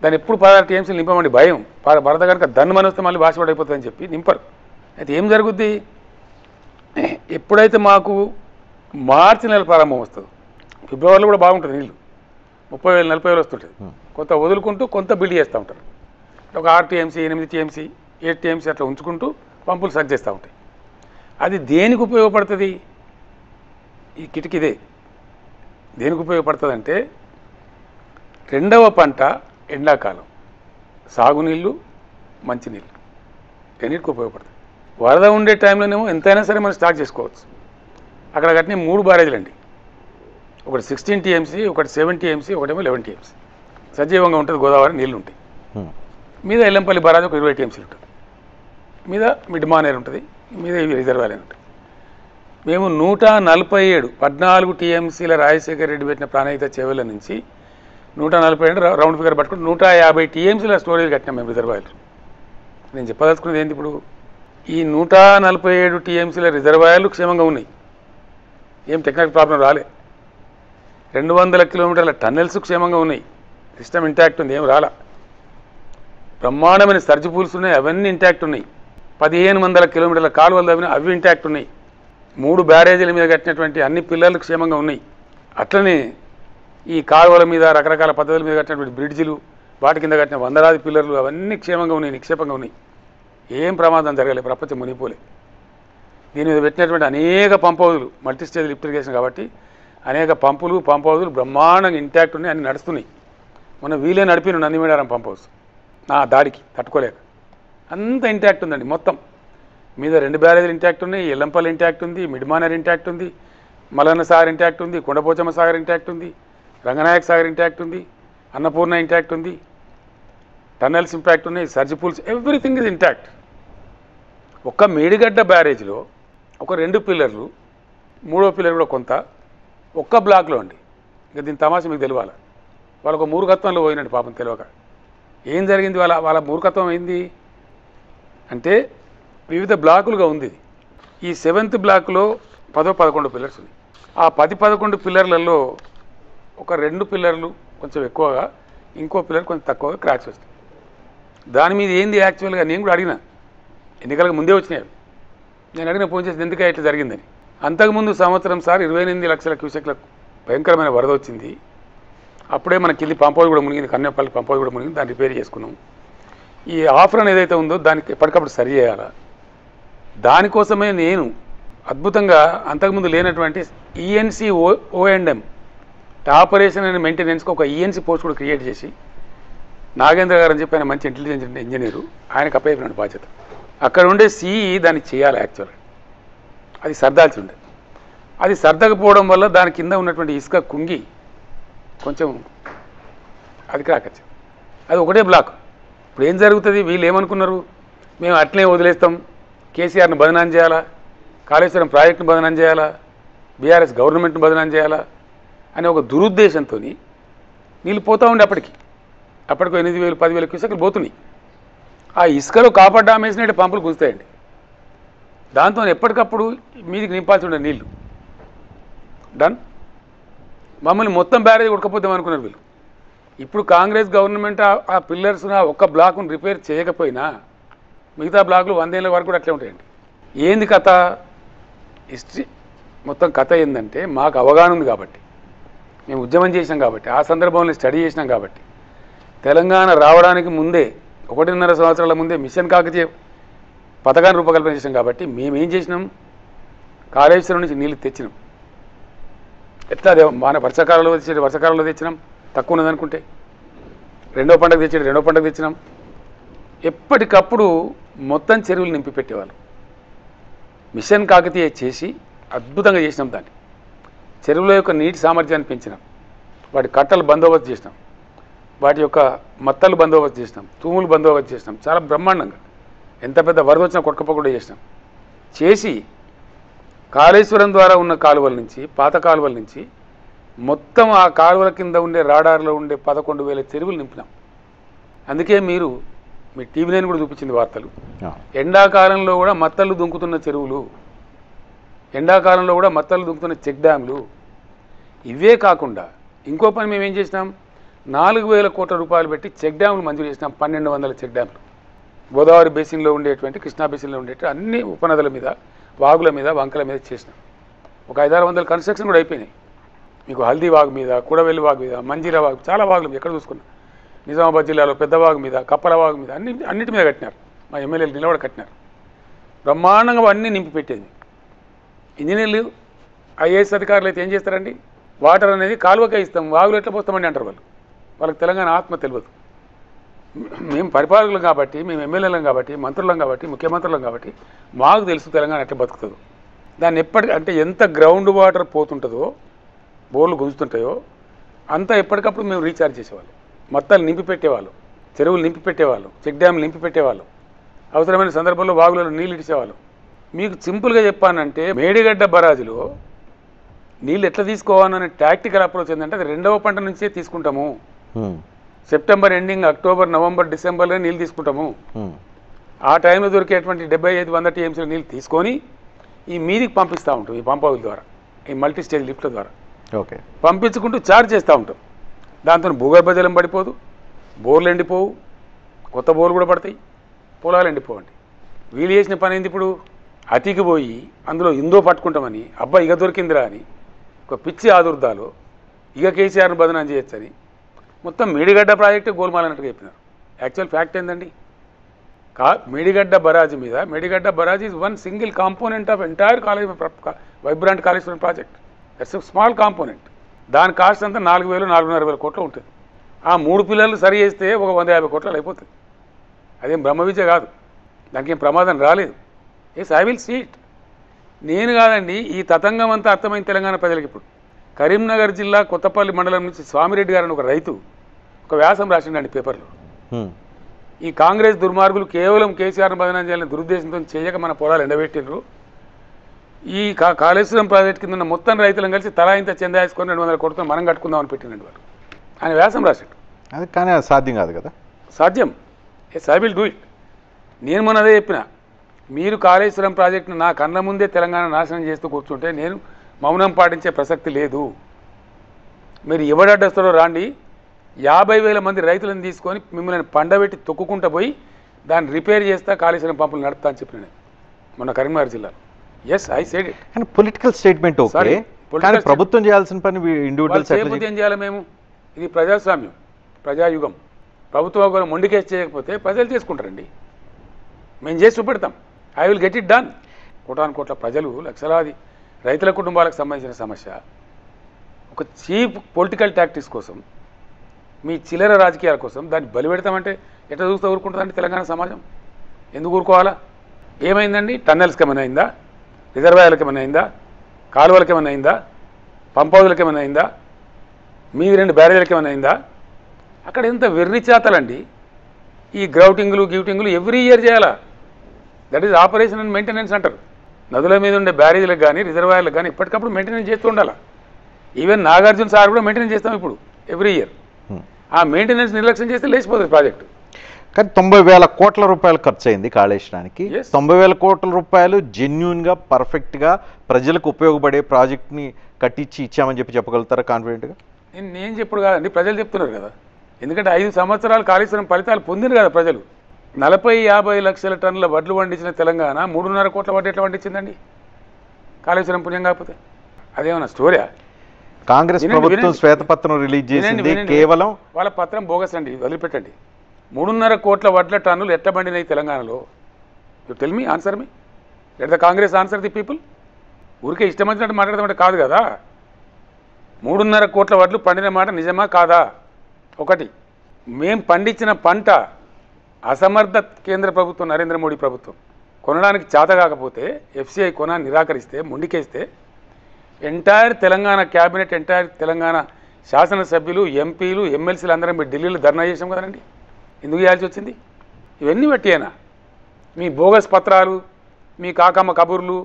దాన్ని ఎప్పుడు 16 TMs నింపమండి భయం, వరద కనుక దన్ను మనొస్తే మళ్ళీ బాసిపడి అయిపోతుందని చెప్పి నింపరు. అయితే ఏం జరుగుద్ది, ఎప్పుడైతే మాకు మార్చి నెల ప్రారంభం వస్తుంది, ఫిబ్రవరిలో కూడా బాగుంటుంది, నీళ్ళు 30,000 40,000 వస్తుంటుంది. కొంత వదులుకుంటూ కొంత బిల్డ్ చేస్తూ ఉంటారు. ఒక 6 TMs 8 TMs 8 TMs అట్లా ఉంచుకుంటూ పంపులు సర్జ్ చేస్తూ ఉంటాయి. అది దేనికి ఉపయోగపడుతుంది? ఈ కిటికీదే దేనికి ఉపయోగపడుతుంది అంటే రెండవ పంట ఎండాకాలం, సాగునీళ్ళు మంచినీళ్ళు రెండింటికి ఉపయోగపడుతుంది. వరద ఉండే టైంలోనేమో ఎంతైనా సరే మనం స్టాక్ చేసుకోవచ్చు. అక్కడ కట్టిన 3 బ్యారేజ్లు అండి, ఒకటి 16 TMs, ఒకటి 7 TMs, ఒకటేమో 11 TMs. సజీవంగా ఉంటుంది గోదావరి, నీళ్ళు ఉంటాయి. మీద ఎల్లంపల్లి బరాజ్ ఒక 20 TMs ఉంటుంది, మీద మిడ్ మానేర్ ఉంటుంది, మీద ఇవి రిజర్వాయర్ ఉంటుంది. మేము 147 14 TMsల రాజశేఖర రెడ్డి పెట్టిన ప్రాణహిత చెవుల నుంచి 147 రౌండ్ ఫిగర్ పట్టుకుని 150 TMsల స్టోరేజ్ కట్టినాం మేము రిజర్వాయర్లు. నేను చెప్పదలుచుకున్నది ఏంటి, ఇప్పుడు ఈ 147 TMsల రిజర్వాయర్లు క్షేమంగా ఉన్నాయి, ఏం టెక్నికల్ ప్రాబ్లం రాలే. 200 కిలోమీటర్ల టన్నెల్స్ క్షేమంగా ఉన్నాయి, సిస్టమ్ ఇంటాక్ట్ ఉంది, ఏం రాలా. బ్రహ్మాండమైన సర్జ్ పూల్స్ ఉన్నాయి, అవన్నీ ఇంటాక్ట్ ఉన్నాయి. 1500 కిలోమీటర్ల కాలువలు తవ్విన అవి ఇంటాక్ట్ ఉన్నాయి. 3 బ్యారేజీల మీద కట్టినటువంటి అన్ని పిల్లర్లు క్షేమంగా ఉన్నాయి. అట్లనే ఈ కాలువల మీద రకరకాల పద్ధతుల మీద కట్టినటువంటి బ్రిడ్జిలు, వాటి కింద కట్టిన 100 పిల్లర్లు అవన్నీ క్షేమంగా ఉన్నాయి, నిక్షేపంగా ఉన్నాయి, ఏం ప్రమాదం జరగలేదు, ప్రపంచం మునిగిపోలే. దీని మీద పెట్టినటువంటి అనేక పంప్ హౌజులు మల్టీ స్టేజ్ లిఫ్ట్ ఇరిగేషన్ కాబట్టి అనేక పంప్ హౌజులు బ్రహ్మాండంగా ఇంటాక్ట్ ఉన్నాయి, అన్ని నడుస్తున్నాయి. మొన్న వీలే నడిపిన నందిమేడారం పంప్ హౌస్ నా దాడికి తట్టుకోలేక అంత ఇంటాక్ట్ ఉందండి. మొత్తం మీద 2 బ్యారేజీలు ఇంటాక్ట్ ఉన్నాయి, ఎల్లంపల్లి ఇంటాక్ట్ ఉంది, మిడ్మానర్ ఇంటాక్ట్ ఉంది, మలన్న సాగర్ ఇంటాక్ట్ ఉంది, కొండపోచమ్మ సాగర్ ఇంటాక్ట్ ఉంది, రంగనాయక సాగర్ ఇంటాక్ట్ ఉంది, అన్నపూర్ణ ఇంటాక్ట్ ఉంది, టన్నెల్స్ ఇంపాక్ట్ ఉన్నాయి, surge pools, everything is intact. ఒక్క మేడిగడ్డ బ్యారేజ్లో ఒక 2 పిల్లర్లు, 3వ పిల్లర్ కూడా కొంత ఒక్క బ్లాక్లో అండి. ఇంకా దీని తమాషా మీకు తెలియాలి. వాళ్ళొక మూర్ఖత్వంలో పోయినట్టు పాపం తెలియక. ఏం జరిగింది, వాళ్ళ మూర్ఖత్వం ఏంది అంటే వివిధ బ్లాకులుగా ఉంది. ఈ 7th బ్లాక్లో 10-11 పిల్లర్స్ ఉన్నాయి. ఆ 10-11 పిల్లర్లలో ఒక 2 పిల్లర్లు కొంచెం ఎక్కువగా, ఇంకో పిల్లర్ కొంచెం తక్కువగా క్రాక్స్ వస్తాయి. దాని మీద ఏంది యాక్చువల్గా నేను కూడా అడిగిన, ఎన్నికలకు ముందే వచ్చినాయి. నేను అడిగిన ఫోన్ చేసి ఎందుకే ఇట్లా జరిగిందని. అంతకుముందు సంవత్సరం సార్ 28 లక్షల క్యూసెక్ల భయంకరమైన వరద వచ్చింది. అప్పుడే మన కింది పంప్ హౌస్ కూడా మునిగింది, కన్నేపల్లి పంప్ హౌస్ కూడా మునిగింది, దాన్ని రిపేర్ చేసుకున్నాం. ఈ ఆఫ్రన్ ఏదైతే ఉందో దానికి ఎప్పటికప్పుడు సరి చేయాలా, దానికోసమే నేను అద్భుతంగా అంతకుముందు లేనటువంటి ENC O&M ఆపరేషన్ అండ్ మెయింటెనెన్స్కి ఒక ENC పోస్ట్ కూడా క్రియేట్ చేసి నాగేంద్ర గారు అని చెప్పి ఆయన మంచి ఇంటెలిజెంట్ ఇంజనీరు, ఆయనకు అప్పయిపోయిన బాధ్యత. అక్కడ ఉండే CE దాన్ని చేయాలి యాక్చువల్గా, అది సర్దాల్సి ఉండేది. అది సర్దకపోవడం వల్ల దాని కింద ఉన్నటువంటి ఇసుక కుంగి కొంచెం అది క్రాక్ వచ్చింది. అది ఒకటే బ్లాక్. ఇప్పుడు ఏం జరుగుతుంది, వీళ్ళు ఏమనుకున్నారు, మేము అట్లే వదిలేస్తాం, కేసీఆర్ను బదనాం చేయాలా, కాళేశ్వరం ప్రాజెక్టును బదనాం చేయాలా, బీఆర్ఎస్ గవర్నమెంట్ను బదనాం చేయాలా అనే ఒక దురుద్దేశంతో నీళ్ళు పోతూ ఉండే. అప్పటికి 8,000 10,000 క్యూసెక్లు పోతున్నాయి. ఆ ఇసుకలో కాపర్ డ్యామ్ వేసినట్టు పంపులు గుంజుతాయండి. దాంతో ఎప్పటికప్పుడు మీదికి నింపాల్సి ఉండే నీళ్లు డన్. మమ్మల్ని మొత్తం బ్యారేజ్ ఉడకపోతాం అనుకున్నారు వీళ్ళు. ఇప్పుడు కాంగ్రెస్ గవర్నమెంట్ ఆ పిల్లర్స్ ఒక్క బ్లాక్ను రిపేర్ చేయకపోయినా మిగతా బ్లాకులు 100 ఏళ్ళ వరకు కూడా అట్లే ఉంటాయండి. ఏంది కథ? హిస్టరీ మొత్తం కథ ఏంటంటే, మాకు అవగాహన ఉంది కాబట్టి, మేము ఉద్యమం చేసినాం కాబట్టి, ఆ సందర్భంలో స్టడీ చేసినాం కాబట్టి, తెలంగాణ రావడానికి ముందే 1.5 సంవత్సరాల ముందే మిషన్ కాకతీయ పథకాన్ని రూపకల్పన చేసినాం కాబట్టి మేమేం చేసినాం, కాళేశ్వరం నుంచి నీళ్లు తెచ్చినాం. ఎట్లా మన వర్షాకాలంలో తెచ్చినాం, తక్కువ ఉన్నదనుకుంటే రెండో పంటకు తెచ్చినాం. ఎప్పటికప్పుడు మొత్తం చెరువులు నింపి పెట్టేవాళ్ళు. మిషన్ కాకతీయ చేసి అద్భుతంగా చేసినాం. దాన్ని చెరువుల యొక్క నీటి సామర్థ్యాన్ని పెంచినాం, వాటి కట్టలు బందోబస్తు చేసినాం, వాటి యొక్క మత్తలు బందోబస్తు చేసినాం, తూములు బందోబస్తు చేసినాం. చాలా బ్రహ్మాండంగా ఎంత పెద్ద వరద వచ్చినా కొట్టుకపోకుండా చేసినాం. చేసి కాళేశ్వరం ద్వారా ఉన్న కాలువల నుంచి, పాత కాలువల నుంచి మొత్తం ఆ కాలువల కింద ఉండే రాడార్లో ఉండే 11,000 చెరువులు నింపినాం. అందుకే మీరు మీ టీవీ నైన్ కూడా చూపించింది వార్తలు. ఎండాకాలంలో కూడా మత్తళ్ళు దుంకుతున్న చెరువులు, ఎండాకాలంలో కూడా మత్తళ్ళు దుంకుతున్న చెక్ డ్యామ్లు. ఇవే కాకుండా ఇంకో పని మేమేం చేసినాం, 4,000 కోట్ల రూపాయలు పెట్టి చెక్ డ్యాములు మంజూరు చేసినాం. 1,200 చెక్ డ్యాములు గోదావరి బేసిన్లో ఉండేటువంటి, కృష్ణా బేసిన్లో ఉండేటువంటి అన్ని ఉపనదుల మీద, వాగుల మీద, వంకల మీద చేసినాం. ఒక 500-600 కన్స్ట్రక్షన్ కూడా అయిపోయినాయి. మీకు హల్దీ వాగు మీద, కూడవెల్లి వాగు మీద, మంజీరా వాగు, చాలా వాగులు ఎక్కడ చూసుకున్నా. నిజామాబాద్ జిల్లాలో పెద్ద వాగు మీద, కప్పల వాగు మీద, అన్నిటి మీద కట్టినారు. మా ఎమ్మెల్యేలు నిలబడి కట్టినారు. బ్రహ్మాండంగా అన్నీ నింపి పెట్టేది. ఇంజనీర్లు, ఐఏఎస్ అధికారులు అయితే ఏం చేస్తారండి, వాటర్ అనేది కాలువకే ఇస్తాం, వాగులు ఎట్లా పోస్తామండి అంటారు వాళ్ళు. వాళ్ళకి తెలంగాణ ఆత్మ తెలియదు. మేము పరిపాలకులం కాబట్టి, మేము ఎమ్మెల్యేలం కాబట్టి, మంత్రులం కాబట్టి, ముఖ్యమంత్రులం కాబట్టి మాకు తెలుసు తెలంగాణ ఎట్లా బతుకుతుందో. దాన్ని అంటే ఎంత గ్రౌండ్ వాటర్ పోతుంటుందో, బోర్లు గుంజుతుంటాయో అంతా ఎప్పటికప్పుడు మేము రీఛార్జ్ చేసేవాళ్ళం. మొత్తాలు నింపి పెట్టేవాళ్ళం, చెరువులు నింపి పెట్టేవాళ్ళం, చెక్ డ్యామ్లు నింపి పెట్టేవాళ్ళం, అవసరమైన సందర్భంలో వాగులలో నీళ్ళు ఇచ్చేవాళ్ళం. మీకు సింపుల్గా చెప్పానంటే, మేడిగడ్డ బరాజులో నీళ్ళు ఎట్లా తీసుకోవాలనే టాక్టికల్ అప్రోచ్ ఏంటంటే, అది 2వ పంట నుంచే తీసుకుంటాము. సెప్టెంబర్ ఎండింగ్, అక్టోబర్, నవంబర్, డిసెంబర్లో నీళ్ళు తీసుకుంటాము. ఆ టైంలో దొరికేటువంటి 75-100 టీఎంసీల నీళ్ళు తీసుకొని ఈ మీదికి పంపిస్తూ ఉంటాం. ఈ పంప్ హౌస్ ద్వారా, ఈ మల్టీ స్టేజ్ లిఫ్ట్ల ద్వారా పంపించుకుంటూ ఛార్జ్ చేస్తూ ఉంటాం. దాంతో భూగర్భ జలం పడిపోదు, బోర్లు ఎండిపోవు, కొత్త బోర్లు కూడా పడతాయి, పొలాలు ఎండిపోవండి. వీళ్ళు చేసిన పని ఏంది, ఇప్పుడు అతికి పోయి అందులో ఇందో పట్టుకుంటామని, అబ్బా ఇక దొరికిందిరా అని ఒక పిచ్చి ఆదుర్దాలో ఇక కేసీఆర్ను బదనాం చేయొచ్చని మొత్తం మేడిగడ్డ ప్రాజెక్టే గోల్మాలన్నట్టుగా చెప్పినారు. యాక్చువల్ ఫ్యాక్ట్ ఏందండి, మేడిగడ్డ బరాజు మీద, Medigadda barrage is one single component of entire college Vibrant Kaleshwaram project. That's small component. దాని కాస్ట్ అంతా 4,000-4,500 కోట్లు ఉంటుంది. ఆ 3 పిల్లర్లు సరి చేస్తే ఒక 150 కోట్లు అయిపోతుంది. అదేం బ్రహ్మ విద్య కాదు, దానికి ఏం ప్రమాదం రాలేదు. Yes, I will see it. నేను కాదండి, ఈ తతంగం అంతా అర్థమైంది తెలంగాణ ప్రజలకు. ఇప్పుడు కరీంనగర్ జిల్లా కొత్తపల్లి మండలం నుంచి స్వామిరెడ్డి గారని ఒక రైతు ఒక వ్యాసం రాసిండండి పేపర్లో. ఈ కాంగ్రెస్ దుర్మార్గులు కేవలం కేసీఆర్ను బదనాం చేయాలని దురుద్దేశంతో చేయక మన పొలాలు ఎండబెట్టిండ్రు. ఈ కాళేశ్వరం ప్రాజెక్ట్ కింద ఉన్న మొత్తం రైతులను కలిసి తలా ఇంత చందా వేసుకొని 200 కోట్లతో మనం కట్టుకుందామని పెట్టినండి వాళ్ళు. ఆయన వ్యాసం రాశాడు. అది కానీ అది సాధ్యం కాదు కదా. సాధ్యం. Yes, I will do it. నేను మొన్నదే చెప్పిన, మీరు కాళేశ్వరం ప్రాజెక్టును నా కళ్ళ ముందే తెలంగాణ నాశనం చేస్తూ కూర్చుంటే నేను మౌనం పాటించే ప్రసక్తి లేదు. మీరు ఎవడడ్డస్తారో రాండి, 50,000 మంది రైతులను తీసుకొని మిమ్మల్ని పండబెట్టి తొక్కుకుంటూ పోయి దాన్ని రిపేర్ చేస్తా, కాళేశ్వరం పంపులు నడుపుతా అని చెప్పిన మొన్న కరీంనగర్ జిల్లాలో. Yes, I said it. కానీ పొలిటికల్ స్టేట్మెంట్ ఓకే, కానీ ప్రభుత్వం చేయాల్సిన పని ఇండివిజువల్స్ ఏం చేయాలి? మేము ఇది ప్రజాస్వామ్యం, ప్రజాయుగం. ప్రభుత్వం ఒకరు మొండికేసి చేయకపోతే ప్రజలు చేసుకుంటారండి. మేము చేసి చూపెడతాం. I will get it done. కోటానుకోట్ల ప్రజలు, లక్షలాది రైతుల కుటుంబాలకు సంబంధించిన సమస్య ఒక చీప్ పొలిటికల్ టాక్టిక్స్ కోసం, మీ చిల్లర రాజకీయాల కోసం దాన్ని బలిపెడతామంటే ఎట్లా చూస్తూ ఊరుకుంటుందండి తెలంగాణ సమాజం? ఎందుకు ఊరుకోవాలా? ఏమైందండి? టన్నెల్స్కి ఏమైనా అయిందా? రిజర్వాయర్లకు ఏమైనా అయిందా? కాలువలకు ఏమైనా అయిందా? పంప్ హౌజులకు ఏమైనా అయిందా? మీ 2 బ్యారేజీలకు ఏమైనా అయిందా? అక్కడ ఎంత వెర్రి చేతలండి. ఈ గ్రౌటింగ్లు గిౌటింగ్లు ఎవ్రీ ఇయర్ చేయాలా? That is operation and maintenance అంటారు. నదుల మీద ఉండే బ్యారేజీలకు కానీ రిజర్వాయర్లకు కానీ ఎప్పటికప్పుడు మెయింటెనెన్స్ చేస్తూ ఉండాలి. ఈవెన్ నాగార్జున సార్ కూడా మెయింటెనెన్స్ చేస్తాం ఇప్పుడు ఎవ్రీ ఇయర్. ఆ మెయింటెనెన్స్ నిర్లక్ష్యం చేస్తే లేచిపోతుంది ప్రాజెక్టు. కానీ 90,000 కోట్ల రూపాయలు ఖర్చు అయింది కాళేశ్వరానికి. Yes. 90,000 కోట్ల రూపాయలు జెన్యున్గా పర్ఫెక్ట్గా ప్రజలకు ఉపయోగపడే ప్రాజెక్ట్ని కట్టించి ఇచ్చామని చెప్పగలుగుతారా కాన్ఫిడెంట్గా? నేను చెప్పుడు కాదండి, ప్రజలు చెప్తున్నారు కదా. ఎందుకంటే 5 సంవత్సరాలు కాళేశ్వరం ఫలితాలు పొందిరు కదా ప్రజలు. 40-50 లక్షల టన్నుల వడ్లు పండించిన తెలంగాణ 3.5 కోట్ల వడ్లు ఎట్లా పండించిందండి కాళేశ్వరం పుణ్యం కాకపోతే? అదేమన్నా స్టోరీ? కాంగ్రెస్ ప్రభుత్వం శ్వేతపత్రం రిలీజ్ చేసింది కేవలం వాళ్ళ పత్రం బోగస్ అండి, వదిలిపెట్టండి. 3.5 కోట్ల వడ్ల టన్నులు ఎట్లా పండినాయి తెలంగాణలో? You tell me, answer me. Let the Congress answer the people. ఊరికే ఇష్టం వచ్చినట్టు మాట్లాడదామంటే కాదు కదా. 3.5 కోట్ల వడ్లు పండిన మాట నిజమా కాదా? ఒకటి, మేం పండించిన పంట అసమర్థ కేంద్ర ప్రభుత్వం, నరేంద్ర మోడీ ప్రభుత్వం కొనడానికి చేత కాకపోతే ఎఫ్సిఐ నిరాకరిస్తే, ముండికేస్తే entire Telangana cabinet, entire Telangana శాసనసభ్యులు, ఎంపీలు, ఎమ్మెల్సీలు అందరం మీరు ఢిల్లీలో ధర్నా చేసాం కదండి. ఎందుకు చేయాల్సి వచ్చింది? ఇవన్నీ బట్టియేనా? మీ బోగస్ పత్రాలు, మీ కాకమ్మ కబుర్లు,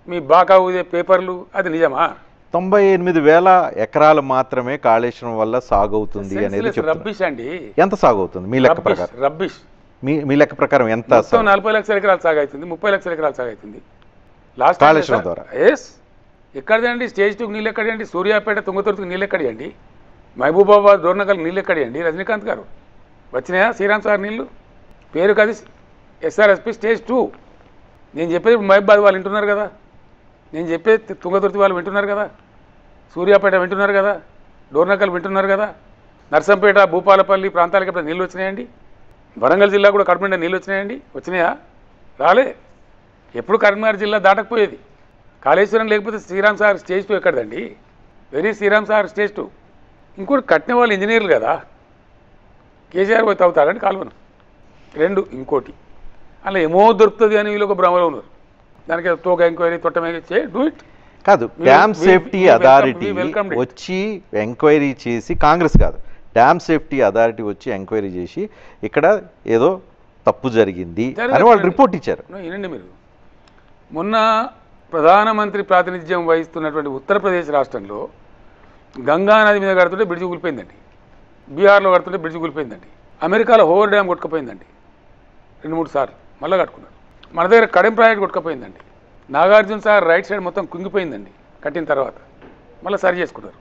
మీ బాకా ఊదే పేపర్లు, అది నిజమా? 98,000 ఎకరాలు మాత్రమే కాళేశ్వరం వల్ల సాగవుతుంది అనేది రబ్బిష్ అండి. ఎంత సాగవుతుంది మీ లెక్క ప్రకారం? రబ్బిష్. మీ లెక్క ప్రకారం ఎంత? 40 లక్షల ఎకరాలు సాగవుతుంది, 30 లక్షల ఎకరాలు సాగవుతుంది లాస్ట్ కాళేశ్వరం ద్వారా. ఎస్. ఎక్కడదండి? స్టేజ్ 2కి నీళ్ళు ఎక్కడండి? సూర్యాపేట తుంగతుర్తికి నీళ్ళు ఎక్కడండి? మహబూబాబాద్ డోర్నకల్ నీళ్ళు ఎక్కడండి? రజనీకాంత్ గారు వచ్చినాయా శ్రీరామ్ సార్ నీళ్ళు? పేరు కది ఎస్ఆర్ఎస్పి స్టేజ్ 2. నేను చెప్పేది మహబూబాబాద్ వాళ్ళు వింటున్నారు కదా, నేను చెప్పేది తుంగతుర్తి వాళ్ళు వింటున్నారు కదా, సూర్యాపేట వింటున్నారు కదా, డోర్నకల్ వింటున్నారు కదా, నర్సంపేట, భూపాలపల్లి ప్రాంతాలకు ఎప్పుడు నీళ్ళు వచ్చినాయండి? వరంగల్ జిల్లా కూడా కడుపు నిండా నీళ్ళు వచ్చినాయండి? వచ్చినాయా? రాలే. ఎప్పుడు కరీంనగర్ జిల్లా దాటకపోయేది. కాళేశ్వరం లేకపోతే శ్రీరామ్ సార్ స్టేజ్ 2 ఎక్కడదండి? వెరీ శ్రీరామ్ సార్ స్టేజ్ 2. ఇంకోటి, కట్టిన వాళ్ళు ఇంజనీర్లు కదా, కేసీఆర్ పోయి తవ్వుతాడండి కాలువను. 2, ఇంకోటి అలా ఏమో దొరుకుతుంది అని వీళ్ళు ఒక భ్రమలో ఉన్నారు. దానికి తోక ఎంక్వైరీ తొట్టమే డూ ఇట్ కాదు. డ్యామ్ సేఫ్టీ అథారిటీ వచ్చి ఎంక్వైరీ చేసి, కాంగ్రెస్ కాదు, డ్యామ్ సేఫ్టీ అథారిటీ వచ్చి ఎంక్వైరీ చేసి ఇక్కడ ఏదో తప్పు జరిగింది అని వాళ్ళు రిపోర్ట్ ఇచ్చారు. వినండి మీరు. మొన్న ప్రధానమంత్రి ప్రాతినిధ్యం వహిస్తున్నటువంటి ఉత్తరప్రదేశ్ రాష్ట్రంలో గంగా నది మీద కడుతుంటే బ్రిడ్జి కూలిపోయిందండి. బీహార్లో కడుతుంటే బ్రిడ్జి కూలిపోయిందండి. అమెరికాలో హోవర్ డ్యామ్ కొట్టుకుపోయిందండి 2-3 సార్లు, మళ్ళీ కట్టుకున్నారు. మన దగ్గర కడెం ప్రాజెక్ట్ కొట్టుకుపోయిందండి. నాగార్జున సార్ రైట్ సైడ్ మొత్తం కుంగిపోయిందండి కట్టిన తర్వాత, మళ్ళీ సరి చేసుకున్నారు.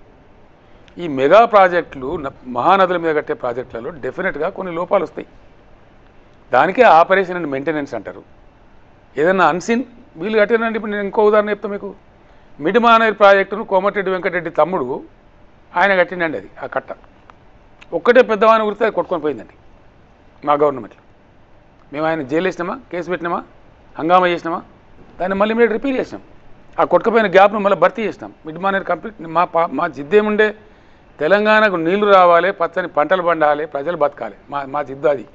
ఈ మెగా ప్రాజెక్టులు, మహానదుల మీద కట్టే ప్రాజెక్టులలో డెఫినెట్గా కొన్ని లోపాలు వస్తాయి. దానికే ఆపరేషన్ అండ్ మెయింటెనెన్స్ అంటారు. ఏదన్నా అన్సిన్ వీళ్ళు కట్టినండి. ఇప్పుడు నేను ఇంకో ఉదాహరణ చెప్తాను మీకు. మిడిమానేరు ప్రాజెక్టును కోమటిరెడ్డి వెంకటరెడ్డి తమ్ముడు ఆయన కట్టిండండి. అది ఆ కట్ట ఒక్కటే పెద్దవాని గుర్తు అది కొట్టుకొని పోయిందండి మా గవర్నమెంట్లో. మేము ఆయన జైలు వేసినామా, కేసు పెట్టినామా, హంగామా చేసినామా, దాన్ని మళ్ళీ మీరు రిపీల్ చేసినాం. ఆ కొట్టుకుపోయిన గ్యాప్ను మళ్ళీ భర్తీ చేసినాం. మిడిమానేరు కంప్లీట్. మా జిద్దేముండే తెలంగాణకు నీళ్లు రావాలి, పచ్చని పంటలు పండాలి, ప్రజలు బతకాలి. మా జిద్దు అది.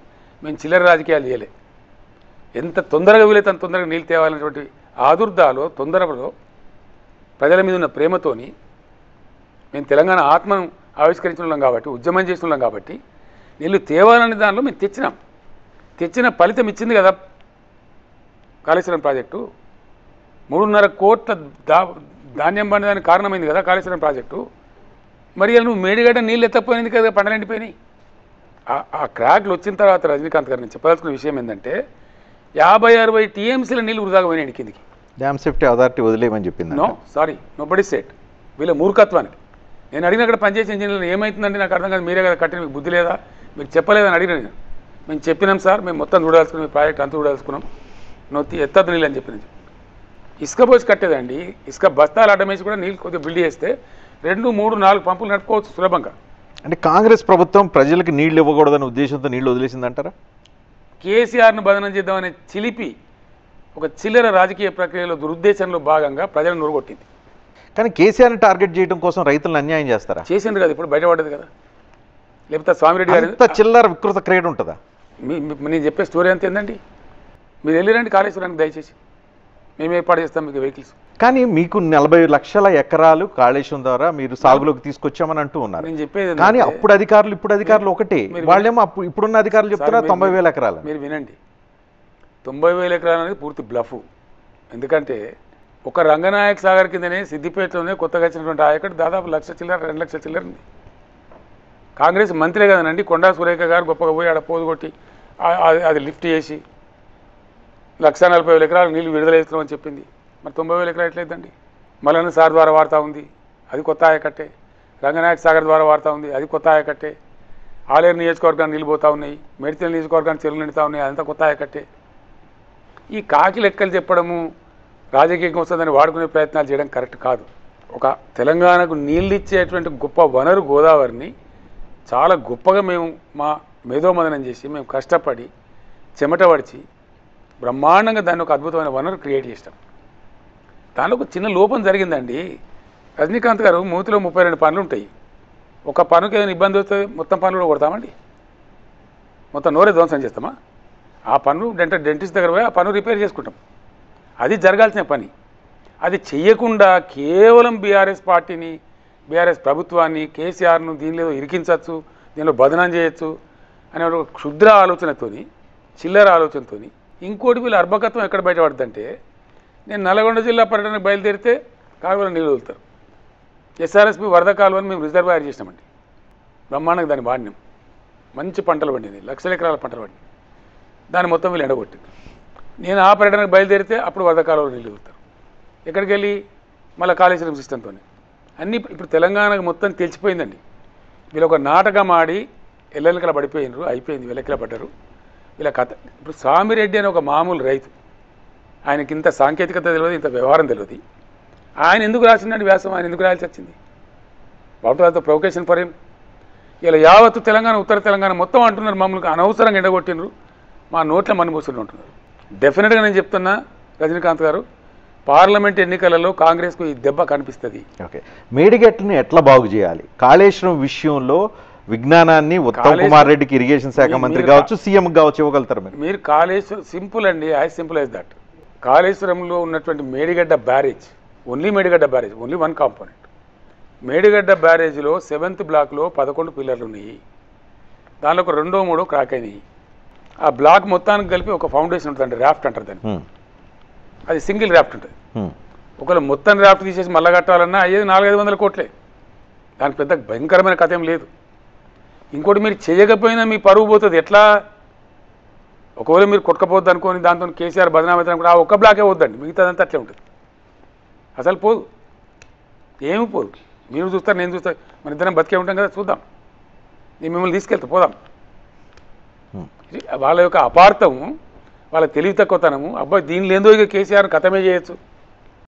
మేము చిల్లర రాజకీయాలు చేయలే. ఎంత తొందరగా వీలైతే అంత తొందరగా నీళ్ళు తేవాలనేటువంటి ఆదుర్దాలో, తొందరలో, ప్రజల మీద ఉన్న ప్రేమతోని మేము తెలంగాణ ఆత్మను ఆవిష్కరించిన వాళ్ళం కాబట్టి, ఉద్యమం చేసిన వాళ్ళం కాబట్టి నీళ్ళు తేవాలనే దానిలో మేము తెచ్చిన ఫలితం ఇచ్చింది కదా కాళేశ్వరం ప్రాజెక్టు. 3.5 కోట్ల ధాన్యం పండడానికి కారణమైంది కదా కాళేశ్వరం ప్రాజెక్టు. మరి నువ్వు మేడిగడ్డ నీళ్ళు ఎత్తకపోయింది కదా, పంటలు ఎండిపోయినాయి. ఆ క్రాక్లు వచ్చిన తర్వాత రజనీకాంత్ గారు నేను చెప్పదలుచుకున్న విషయం ఏంటంటే 50-60 టీఎంసీల నీళ్ళు వృధాగా పోయినాయి కిందికి. డ్యామ్ సేఫ్టీ అథారిటీ వదిలేయమని చెప్పింది. Nobody said. వీళ్ళ మూర్ఖత్వానికి నేను అడిగిన అక్కడ పనిచేసే ఇంజనీర్లు ఏమవుతుందంటే నాకు అర్థం కాదు. మీరే కదా కట్టిన, మీకు బుద్ధి లేదా, మీకు చెప్పలేదని అడిగిన నేను. మేము చెప్పినాం సార్, మేము మొత్తం చూడాల్సుకున్నాం, మీ ప్రాజెక్ట్ అంతా చూడాల్సుకున్నాం, నొత్తి ఎత్తద్దు నీళ్ళు అని చెప్పినాం. ఇసుక పోసి కట్టేదండి. ఇసుక బస్తాలు అడ్డమేసి కూడా నీళ్ళు కొద్దిగా బిల్డ్ చేస్తే 2, 3, 4 పంపులు నడుపుకోవచ్చు సులభంగా. అంటే కాంగ్రెస్ ప్రభుత్వం ప్రజలకు నీళ్లు ఇవ్వకూడదనే ఉద్దేశంతో నీళ్లు వదిలేసిందంటారా? కేసీఆర్ను బదనం చేద్దామనే చిలిపి ఒక చిల్లర రాజకీయ ప్రక్రియలో దురుద్దేశంలో భాగంగా ప్రజలను నూరగొట్టింది. కానీ కేసీఆర్ని టార్గెట్ చేయడం కోసం రైతులను అన్యాయం చేస్తారా? చేసిండ్రు కదా, ఇప్పుడు బయటపడ్డది కదా. లేకపోతే స్వామిరెడ్డి గారు చిల్లర వికృత క్రియేట్ ఉంటుందా? నేను చెప్పే స్టోరీ అంత ఏందండి. మీరు వెళ్ళిరండి కాళేశ్వరానికి దయచేసి, మేము ఏర్పాటు చేస్తాం మీకు వెహికల్స్. కానీ మీకు 40 లక్షల ఎకరాలు కాళేశ్వరం ద్వారా మీరు సాగులోకి తీసుకొచ్చామని అంటూ ఉన్నారు. నేను చెప్పేది కానీ అప్పుడు అధికారులు ఇప్పుడు అధికారులు ఒకటే, వాళ్ళేమో ఇప్పుడున్న అధికారులు చెప్తారా 90,000 ఎకరాలు. మీరు వినండి, 90,000 ఎకరాలు అనేది పూర్తి బ్లఫ్. ఎందుకంటే ఒక రంగనాయక్ సాగర్ కిందనే సిద్దిపేటలోనే కొత్తగా వచ్చినటువంటి ఆయకట్టు దాదాపు 1 లక్ష చిల్లర 2 లక్షల చిల్లర ఉంది. కాంగ్రెస్ మంత్రే కదనండి కొండా సురేఖ గారు గొప్పగా పోయి ఆడ పోదు కొట్టి అది లిఫ్ట్ చేసి 1,40,000 ఎకరాలు నీళ్ళు విడుదల చేస్తున్నామని చెప్పింది. మరి 90,000 ఎకరాలు ఎట్లయిద్దండి? మల్లన్న సార్ ద్వారా వాడుతూ ఉంది, అది కొత్త ఆయకట్టే. రంగనాయక సాగర్ ద్వారా వాడుతూ ఉంది, అది కొత్త ఆయకట్టే. ఆలేరు నియోజకవర్గాన్ని నీళ్ళు పోతూ ఉన్నాయి, మెడితల్ నియోజకవర్గాన్ని చెరువులు నిండుతూ ఉన్నాయి, అదంతా కొత్త ఆయకట్టే. ఈ కాకి లెక్కలు చెప్పడము రాజకీయం వస్తుందని వాడుకునే ప్రయత్నాలు చేయడం కరెక్ట్ కాదు. ఒక తెలంగాణకు నీళ్ళు ఇచ్చేటువంటి గొప్ప వనరు గోదావరిని చాలా గొప్పగా మేము మా మేధోమదనం చేసి మేము కష్టపడి చెమట పడిచి బ్రహ్మాండంగా దాన్ని ఒక అద్భుతమైన వనరు క్రియేట్ చేస్తాం. దానిలో ఒక చిన్న లోపం జరిగిందండి. రజనీకాంత్ గారు మూతిలో 32 పనులు ఉంటాయి. ఒక పనుకి ఏదైనా ఇబ్బంది వస్తే మొత్తం పనులు కూడా కొడతామండి, మొత్తం నోరే ధ్వంసం చేస్తామా? ఆ పన్ను డెంటిస్ట్ దగ్గర పోయి ఆ పన్ను రిపేర్ చేసుకుంటాం. అది జరగాల్సిన పని. అది చెయ్యకుండా కేవలం బీఆర్ఎస్ పార్టీని, బీఆర్ఎస్ ప్రభుత్వాన్ని, కేసీఆర్ను దీనిలో ఇరికించవచ్చు, దీనిలో బదనాం చేయొచ్చు అనే ఒక క్షుద్ర ఆలోచనతోని, చిల్లర ఆలోచనతోని. ఇంకోటి వీళ్ళ అర్భకత్వం ఎక్కడ బయటపడుతుందంటే, నేను నల్గొండ జిల్లా పర్యటనకు బయలుదేరితే కాలువలో నీళ్ళు వదులుతారు. ఎస్ఆర్ఎస్పి వరద కాలువని మేము రిజర్వాయర్ చేసినామండి, బ్రహ్మాండంగా దాన్ని వాడినాం. మంచి పంటలు పండింది, లక్షల ఎకరాల పంటలు పండింది. దాన్ని మొత్తం వీళ్ళు ఎండగొట్టింది. నేను ఆ పర్యటనకు బయలుదేరితే అప్పుడు వరద కాలువలో నీళ్ళు వదులుతారు. ఎక్కడికి వెళ్ళి మళ్ళీ కాళేశ్వరం సిస్టంతో అన్నీ ఇప్పుడు తెలంగాణకు మొత్తం తెలిసిపోయిందండి. వీళ్ళు ఒక నాటకం ఆడి ఎల్లెలకల పడిపోయినారు, అయిపోయింది, వెల్లెక్కల పడ్డారు వీళ్ళ కథ. ఇప్పుడు సామిరెడ్డి అని ఒక మామూలు రైతు, ఆయనకి ఇంత సాంకేతికత తెలియదు, ఇంత వ్యవహారం తెలియదు. ఆయన ఎందుకు రాసిందండి వ్యాసం? ఆయన ఎందుకు రాయాల్సి వచ్చింది? బాబు ప్రొవకేషన్ ఫర్ హిమ్. ఇలా యావత్తు తెలంగాణ, ఉత్తర తెలంగాణ మొత్తం అంటున్నారు మమ్మల్ని అనవసరంగా ఎండగొట్టినరు, మా నోట్ల మన్నుమూసులు ఉంటున్నారు. డెఫినెట్గా నేను చెప్తున్నా రజనీకాంత్ గారు, పార్లమెంట్ ఎన్నికలలో కాంగ్రెస్కు ఈ దెబ్బ కనిపిస్తుంది. ఓకే, మేడిగట్టుని ఎట్లా బాగు చేయాలి? కాళేశ్వరం విషయంలో విజ్ఞానాన్ని ఉత్తమ్ కుమార్ రెడ్డికి ఇరిగేషన్ శాఖ మంత్రి కావచ్చు, సీఎం కావచ్చు ఇవ్వగలుగుతారు మీరు? కాళేశ్వరం సింపుల్ అండి, యాజ్ సింపుల్ యాజ్ దట్. కాళేశ్వరంలో ఉన్నటువంటి Medigadda barrage, only Medigadda barrage, only one component. Medigadda బ్యారేజ్లో 7th బ్లాక్లో 11 పిల్లర్లు ఉన్నాయి. దానిలో ఒక 2 3 క్రాక్ అయినాయి. ఆ బ్లాక్ మొత్తానికి కలిపి ఒక ఫౌండేషన్ ఉంటుంది, ర్యాఫ్ట్ అంటారు దాన్ని. అది సింగిల్ ర్యాఫ్ట్ ఉంటుంది. ఒకవేళ మొత్తం ర్యాఫ్ట్ తీసేసి మళ్ళా కట్టాలన్నా అయ్యేది 400-500 కోట్లే. దానికి పెద్ద భయంకరమైన కథ ఏం లేదు. ఇంకోటి, మీరు చేయకపోయినా మీ పరువు పోతుంది. ఎట్లా? ఒకవేళ మీరు కొట్టకపోద్దు అనుకోని దాంతో కేసీఆర్ బదనామవుతుంది అనుకుంటే ఆ ఒక్క బ్లాకే వద్దండి, మిగతాదంతా అట్లే ఉంటుంది. అసలు పోదు, ఏమి పోదు. మీరు చూస్తారు, నేను చూస్తా, మన ఇద్దరం బతికే ఉంటాం కదా, చూద్దాం. నేను మిమ్మల్ని తీసుకెళ్తా, పోదాం. వాళ్ళ యొక్క అపార్థము, వాళ్ళ తెలివి తక్కువతనము, అబ్బాయి దీనిలో ఏందో ఇక కేసీఆర్ కథమే చేయొచ్చు.